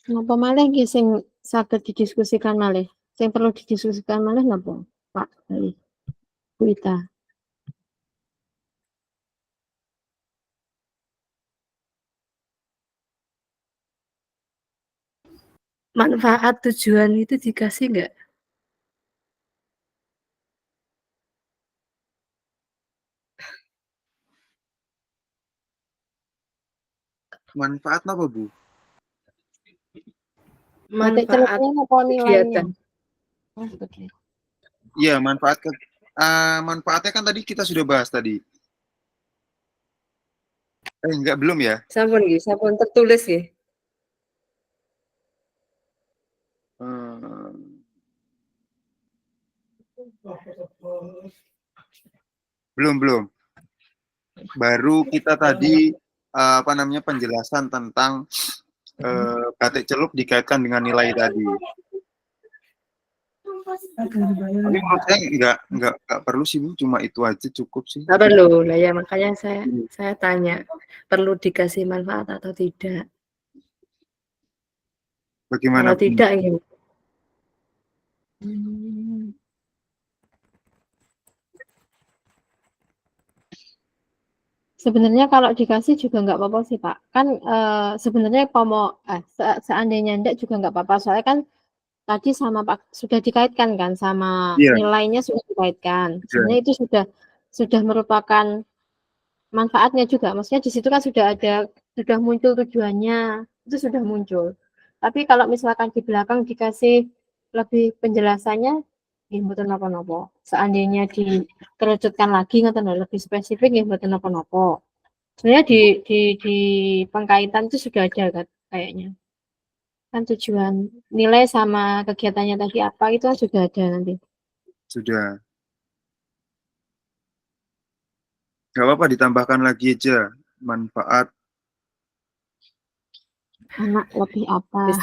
Napa malih nggih sing saged didiskusikan malih? Sing perlu didiskusikan malih napa, Pak Gali? Bu Ita. Manfaat tujuan itu dikasih nggak? Manfaat apa, Bu? Batik Manfaat celupnya napa nilainya? kegiatan. Oh, oke. Iya, manfaatnya kan tadi kita sudah bahas tadi. Enggak, belum ya? Sampun nggih, sampun tertulis nggih. Hmm, belum. Baru kita tadi apa namanya penjelasan tentang batik celup dikaitkan dengan nilai tadi. Tapi menurut saya nggak perlu sih, Bu. Cuma itu aja cukup sih. Nggak perlu, lah ya makanya saya tanya, perlu dikasih manfaat atau tidak? Bagaimana, Kalau Bu? tidak, ya. Sebenarnya kalau dikasih juga nggak apa-apa sih Pak. Kan sebenarnya seandainya enggak juga nggak apa-apa. Soalnya kan tadi sama Pak sudah dikaitkan kan sama Iya. nilainya sudah dikaitkan. Sudah. Sebenarnya itu sudah merupakan manfaatnya juga. Maksudnya di situ kan sudah muncul tujuannya, itu sudah muncul. Tapi kalau misalkan di belakang dikasih lebih penjelasannya, nggih mboten napa-napa. Seandainya dikerucutkan lagi ngoten lho, lebih spesifik nggih mboten napa-napa. Sebenarnya di pengkaitan itu sudah ada kan kayaknya. Kan tujuan nilai sama kegiatannya tadi apa itu kan sudah ada nanti. Sudah. Gak apa-apa, ditambahkan lagi aja manfaat. Anak lebih apa?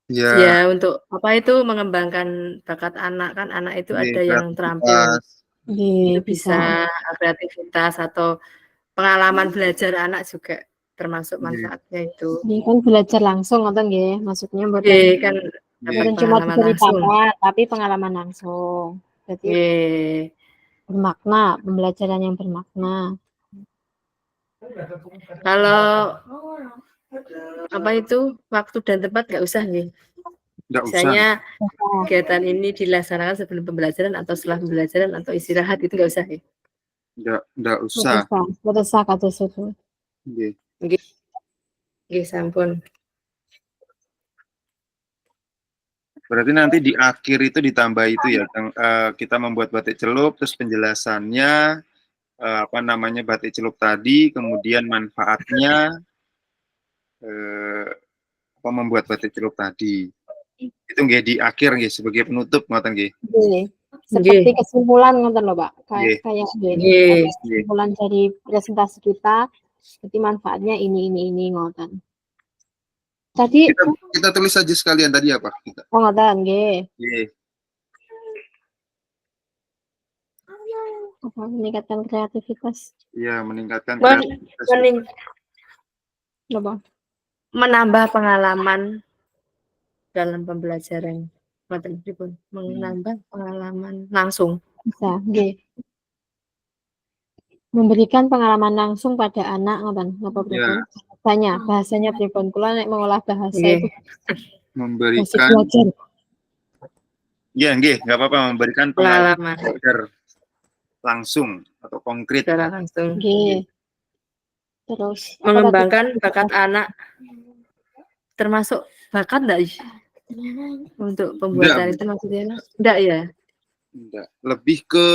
Ya, Ya, untuk apa itu mengembangkan bakat anak kan, anak itu ada yang terampil, itu bisa kreativitas atau pengalaman belajar anak juga termasuk manfaatnya itu. Ini kan belajar langsung ngoten nggih, maksudnya mboten Oke, kan dapat bukan cuma pengalaman langsung. diceritakan, tapi pengalaman langsung. Jadi Oke. bermakna, pembelajaran yang bermakna. Kalau apa itu waktu dan tempat nggak usah nih. nggak usah. Misalnya kegiatan ini dilaksanakan sebelum pembelajaran atau setelah pembelajaran atau istirahat itu nggak usah ya. Nggak usah. Betul kata itu. Oke, sampun. Berarti nanti di akhir itu ditambah itu ya, kita membuat batik celup, terus penjelasannya apa namanya batik celup tadi, kemudian manfaatnya, apa membuat batik celup tadi. Itu nggih di akhir nggih sebagai penutup ngoten nggih. Seperti kesimpulan ngoten lho, Pak. Kayak kesimpulan dari presentasi kita, jadi manfaatnya ini ngoten. Tadi kita tulis saja sekalian tadi apa kita. Oh, ngoten nggih. Nggih. Apa meningkatkan kreativitas? Iya, meningkatkan kreativitas. Menambah pengalaman dalam pembelajaran. Menambah pengalaman langsung. Bisa, nggih. Memberikan pengalaman langsung pada anak ngoten napa pripun? Bahasanya pripun? Kula nek mengolah bahasa itu memberikan ya nggih, nggak apa-apa, memberikan pengalaman langsung atau konkret. Secara langsung. Nggih. Terus mengembangkan bakat anak, termasuk bakat enggak untuk pembuatan itu maksudnya? Enggak ya? Enggak, lebih ke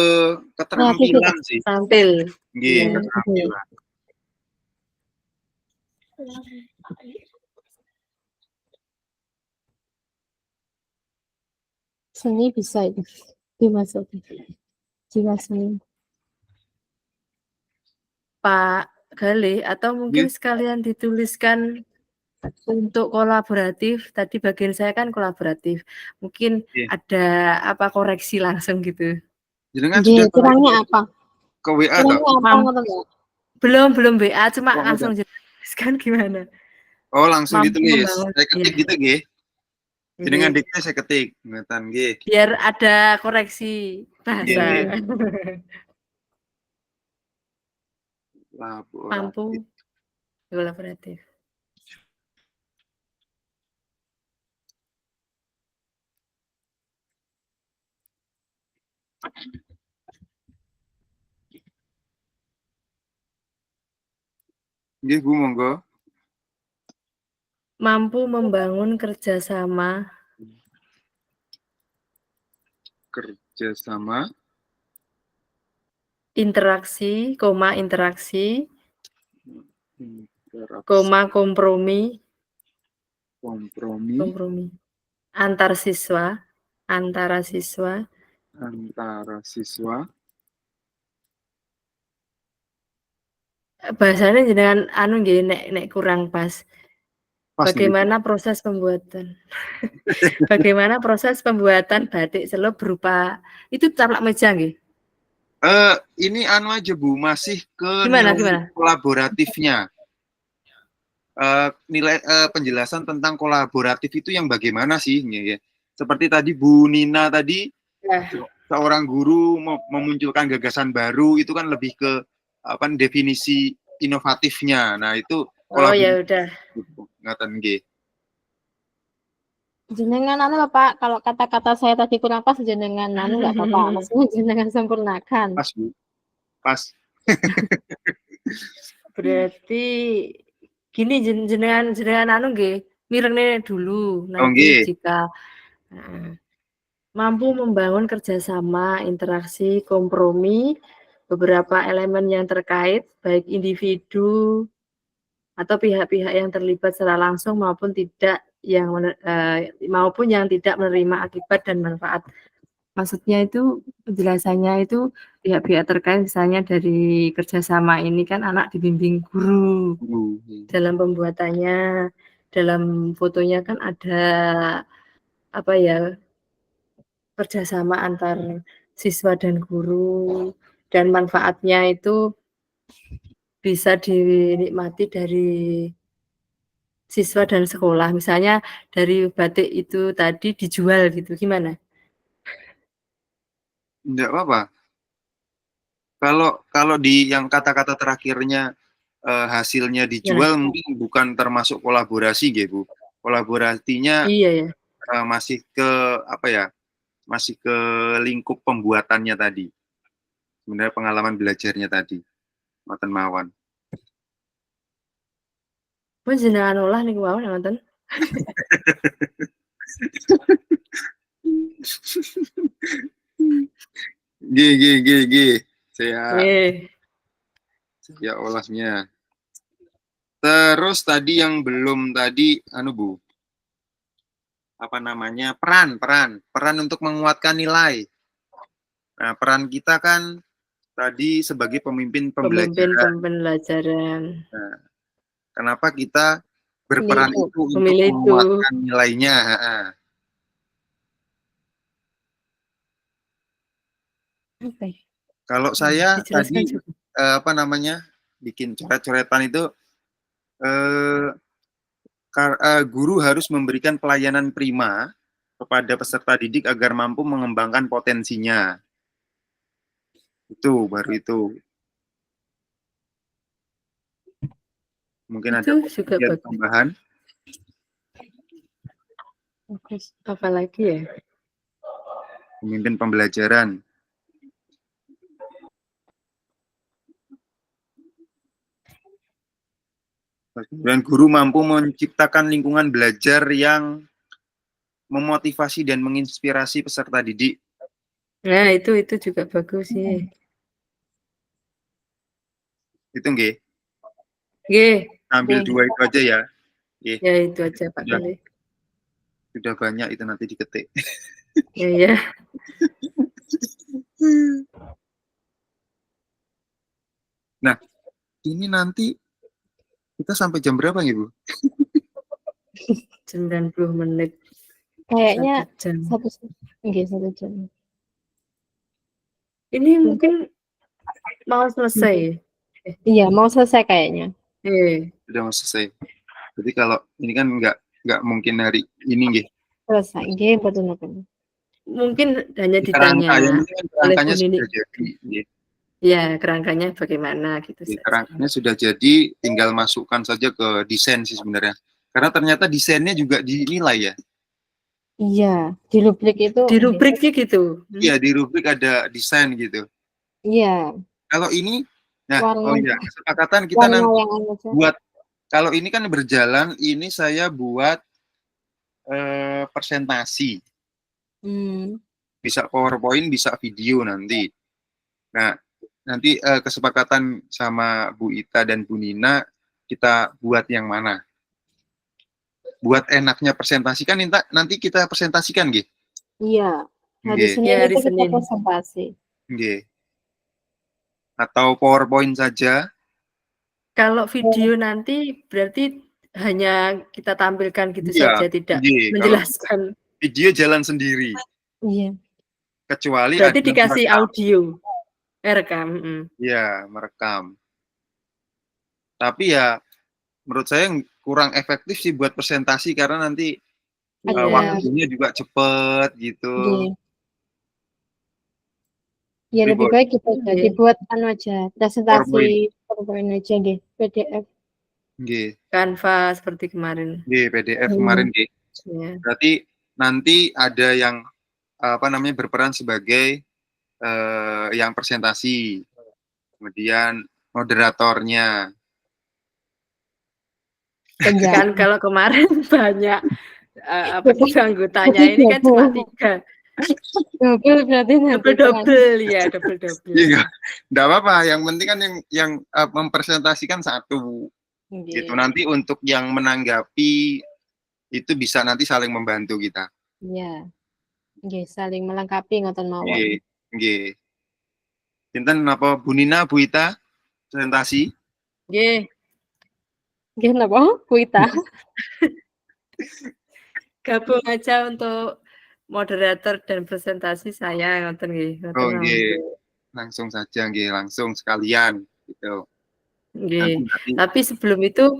keterampilan sih. Tampil. Nggih, keterampilan. Seni bisa itu dimasuki. Jiwa seni. Pak Gali, atau mungkin sekalian dituliskan untuk kolaboratif. Tadi bagian saya kan kolaboratif. Mungkin ada apa koreksi langsung gitu. Kurangnya apa? Ke WA Belum WA, cuma langsung jelaskan gimana? Oh, langsung Mampu ditulis. membangun, Saya ketik iya. gitu nggih. Jadi dengan Nggih. dikte saya ketik, ngeten nggih. Biar ada koreksi bahasa. Nggih. Mampu Laboratif. kolaboratif. Nggih, Bu, monggo. Mampu membangun kerjasama, Kerjasama, interaksi, interaksi, interaksi, kompromi, kompromi antar siswa, antara siswa, antara siswa. bahasanya jenengan anu nggih nek kurang pas. Pas nggih. Bagaimana proses pembuatan? Bagaimana proses pembuatan batik selo berupa itu taplak meja nggih? Ini anu aja Bu, masih ke Gimana, nilai gimana? kolaboratifnya. Nilai penjelasan tentang kolaboratif itu yang bagaimana sih? Ya. Seperti tadi Bu Nina tadi, Ya. seorang guru memunculkan gagasan baru itu kan lebih ke apa definisi inovatifnya. Nah itu Oh ya udah. Ngaten nggih. Jenengan anu lho Pak, kalau kata-kata saya tadi kurang pas jenengan anu enggak apa-apa, maksudnya jenengan sempurnakan. Pas Bu. Pas. Berarti gini jenengan anu nggih, mirenge dulu nanti nggih. jika mampu membangun kerjasama, interaksi, kompromi beberapa elemen yang terkait baik individu atau pihak-pihak yang terlibat secara langsung maupun tidak maupun yang tidak menerima akibat dan manfaat. Maksudnya itu penjelasannya itu pihak-pihak terkait misalnya dari kerjasama ini kan anak dibimbing guru dalam pembuatannya, dalam fotonya kan ada apa ya kerjasama antar siswa dan guru dan manfaatnya itu bisa dinikmati dari siswa dan sekolah. Misalnya dari batik itu tadi dijual gitu, gimana? Enggak apa-apa. Kalau di yang kata-kata terakhirnya hasilnya dijual mungkin bukan termasuk kolaborasi gitu. Kolaborasinya iya ya. Masih ke apa ya? Masih ke lingkup pembuatannya tadi. Sebenarnya pengalaman belajarnya tadi. Ngoten mawon. Pun jenengan olah niku mawon ngoten. G. Saya olahnya. Terus tadi yang belum tadi, Bu, apa namanya peran untuk menguatkan nilai. Nah, peran kita kan tadi sebagai pemimpin pembelajaran. Nah, kenapa kita berperan itu untuk menguatkan nilainya? Okay. Kalau saya tadi apa namanya bikin coret-coretan itu guru harus memberikan pelayanan prima kepada peserta didik agar mampu mengembangkan potensinya. Itu baru itu. Mungkin itu ada tambahan. Apa lagi ya? Pemimpin pembelajaran. Dan guru mampu menciptakan lingkungan belajar yang memotivasi dan menginspirasi peserta didik. Nah, itu juga bagus sih. Itu nggih. Nggih. Ambil dua itu aja ya. Nggih. Ya itu aja Pak Kali. Sudah banyak itu nanti diketik. Iya. Nah, ini nanti kita sampai jam berapa nih, Bu? 90 menit. Kayaknya 1 jam. Ini mungkin mau selesai. Iya, mau selesai kayaknya. Sudah mau selesai. Jadi kalau ini kan nggak mungkin hari ini nggih. Selesai, nggih, betul. Mungkin hanya Kerangka, yang ditanya penting kan oleh kerangkanya Bu Nini. sudah jadi. Nggih. Ya, kerangkanya bagaimana gitu Nggih, saja. kerangkanya sudah jadi, tinggal masukkan saja ke desain sih sebenarnya. Karena ternyata desainnya juga dinilai ya. Iya, di rubrik itu. Di rubriknya gitu. Iya, di rubrik ada desain gitu. Iya, Kalau ini, nah, warna kesepakatan kita warna nanti yang anu aja. buat, kalau ini kan berjalan, ini saya buat presentasi. Bisa PowerPoint, bisa video nanti. Nah, nanti kesepakatan sama Bu Ita dan Bu Nina, kita buat yang mana? Buat enaknya presentasi kan nanti kita presentasikan, gitu. Iya, hari Nggih. Senin Ya, hari itu kita Senin. presentasi. Nggih. Atau PowerPoint saja. Kalau video nanti berarti hanya kita tampilkan gitu Iya, saja, tidak nggih. Kalau menjelaskan. video jalan sendiri. Iya. Kecuali Berarti ada dikasih merekam. audio. Rekam. Iya, merekam. Tapi ya, menurut saya kurang efektif sih buat presentasi, karena nanti Ada. waktunya juga cepet gitu. Nggih. Ya, lebih Ribut. baik kita Nggih. dibuat anu aja, presentasi PowerPoint aja nggih, PDF. Nggih. Canva seperti kemarin. Nggih, PDF kemarin nggih. Ya. Berarti nanti ada yang berperan sebagai yang presentasi, kemudian moderatornya. Kan kalau kemarin banyak anggotanya, ini kan cuma 3. Double berarti nanti Double ya, double. Iya, enggak apa-apa. Yang penting kan yang mempresentasikan satu. Gitu. Nanti untuk yang menanggapi itu bisa nanti saling membantu kita. Iya. Nggih, saling melengkapi ngoten mawon. Nggih, nggih. Pinten napa Bu Nina, Bu Ita presentasi? Nggih. Nggih napa? Bu Ita. Gabung aja untuk moderator dan presentasi saya ngoten nggih. Oh nggih. Langsung saja nggih, langsung sekalian gitu. Nggih. Tapi sebelum itu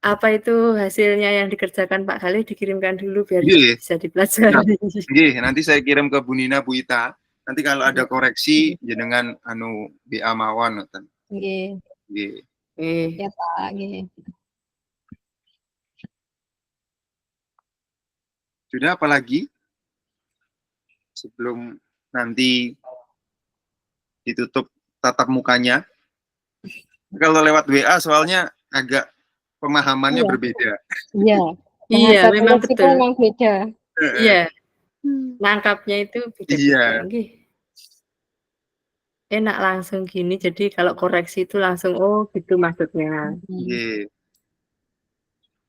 apa itu hasilnya yang dikerjakan Pak Khalid dikirimkan dulu biar bisa dipelajari. Nggih, nanti saya kirim ke Bu Nina, Bu Ita. Nanti kalau ada koreksi jenengan BA mawon ngoten. Nggih. Nggih. Ya Pak, nggih. Sudah, apa lagi? Sebelum nanti ditutup tatap mukanya. Kalau lewat WA soalnya agak pemahamannya berbeda. Iya. Iya, memang betul. Memang beda. Iya. Nangkapnya itu beda. Iya. Enak langsung gini, jadi kalau koreksi itu langsung gitu maksudnya. Iya.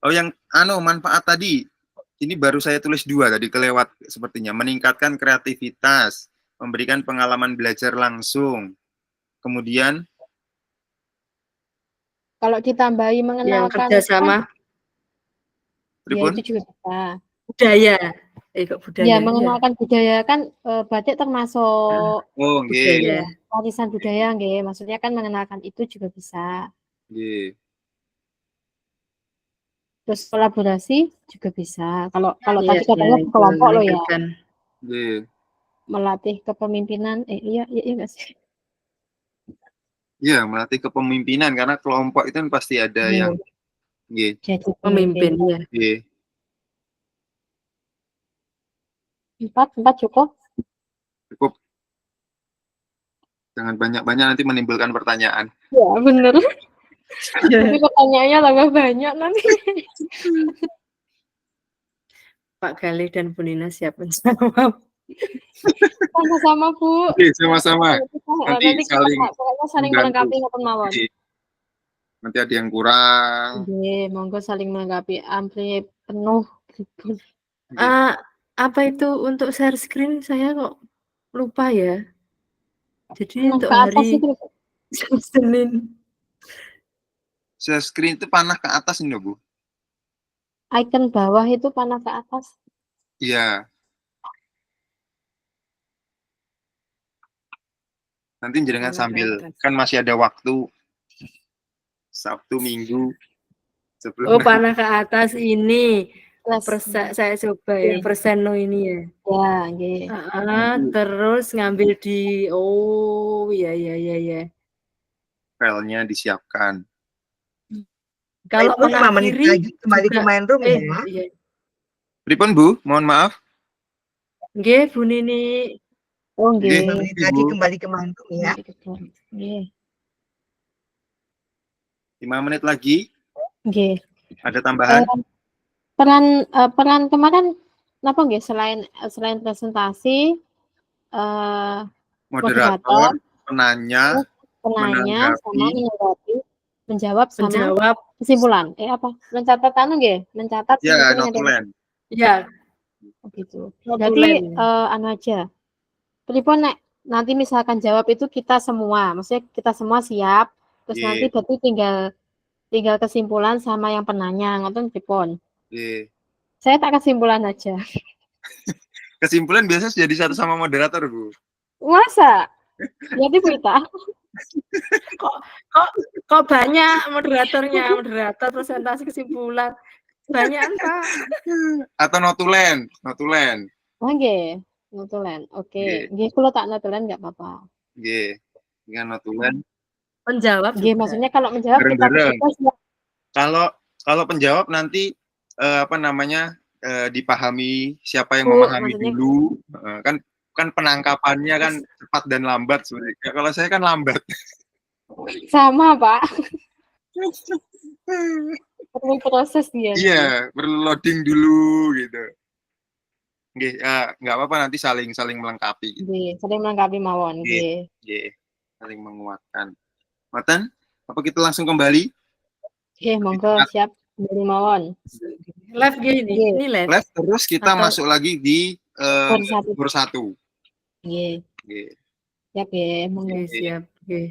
Oh, yang manfaat tadi. Ini baru saya tulis 2 tadi, kelewat sepertinya. Meningkatkan kreativitas, memberikan pengalaman belajar langsung. Kemudian kalau ditambahi mengenalkan kerjasama, ya itu juga bisa. Budaya. Kok budaya? Ya, mengenalkan budaya kan batik termasuk budaya. Warisan budaya nggih. Maksudnya kan mengenalkan itu juga bisa. Nggih. Terus kolaborasi juga bisa. Kalau tadi katanya kelompok loh ya. Nggih. Melatih kepemimpinan, iya nggak sih? Iya, melatih kepemimpinan, karena kelompok itu kan pasti ada yang jadi pemimpin ya. Nggih. 4 cukup? Cukup. Jangan banyak-banyak, nanti menimbulkan pertanyaan. Ya, bener. Tapi pertanyaannya tambah banyak nanti. Pak Khalid dan Bu Nina siap menjawab. Sama-sama, Bu. Oke, sama-sama. Nanti saling melengkapi ngoten mawon. Nanti ada yang kurang. Oke, monggo saling melengkapi. Ampli penuh. Apa itu untuk share screen saya kok lupa ya. Jadi untuk hari Senin. Share screen itu panah ke atas ini, Bu. Icon bawah itu panah ke atas. Iya. Nanti jenengan sambil, kan masih ada waktu Sabtu, Minggu, Sebelum Oh, panah ke atas ini. Plus. Saya coba ya, Oke. perseno ini ya. Ya, nggih. Terus ngambil di iya. filenya disiapkan. Kalau Ibu 5 menit mengakhiri lagi kembali ke juga main room ya. iya. Pripun Bu? Mohon maaf. Nggih, Bu Nini. Oh, Nggih, 5 nggih. menit lagi kembali ke main room ya. Nggih. 5 menit lagi. Nggih. Ada tambahan? Peran kemarin apa nggih selain presentasi Moderator, penanya, penanya sama menanggapi. menjawab sama Menjawab kesimpulan. Apa? Mencatat nggih, mencatat Ya, kesimpulan. notulen. ya Oh, gitu. notulen. Jadi anu aja. Pripun nek nanti misalkan jawab itu kita semua, maksudnya kita semua siap, terus Nggih. nanti berarti tinggal kesimpulan sama yang penanya, ngoten pripun? Nggih. Saya tak kesimpulan aja. Kesimpulan biasa jadi satu sama moderator, Bu. Masa? Jadi berita. Kok banyak moderatornya, moderator presentasi kesimpulan. Banyak, Pak. Atau notulen. Oh, nggih. Notulen. Oke. Nggih. Nggih, kula tak notulen enggak apa-apa. Nggih. Dengan notulen. Menjawab Nggih, juga. maksudnya kalau menjawab kita Bareng-bareng. siap. Kalau penjawab nanti dipahami siapa yang Bu, memahami maksudnya- dulu. Kan penangkapannya kan cepat dan lambat sebenarnya. Kalau saya kan lambat. Sama, Pak. Perlu proses dia. Iya, perlu loading dulu gitu. Nggih, nggak apa-apa nanti saling melengkapi. Nggih, sering melengkapi mawon, nggih. Nggih, saling menguatkan. Mboten? Apa kita langsung kembali? Nggih, monggo siap dari mawon. Live gini, Nggih. ini live. Live terus kita Atau- masuk lagi di Bersatu. bersatu. Nggih. Nggih. Siap nggih, monggo. Oke, siap. Oke.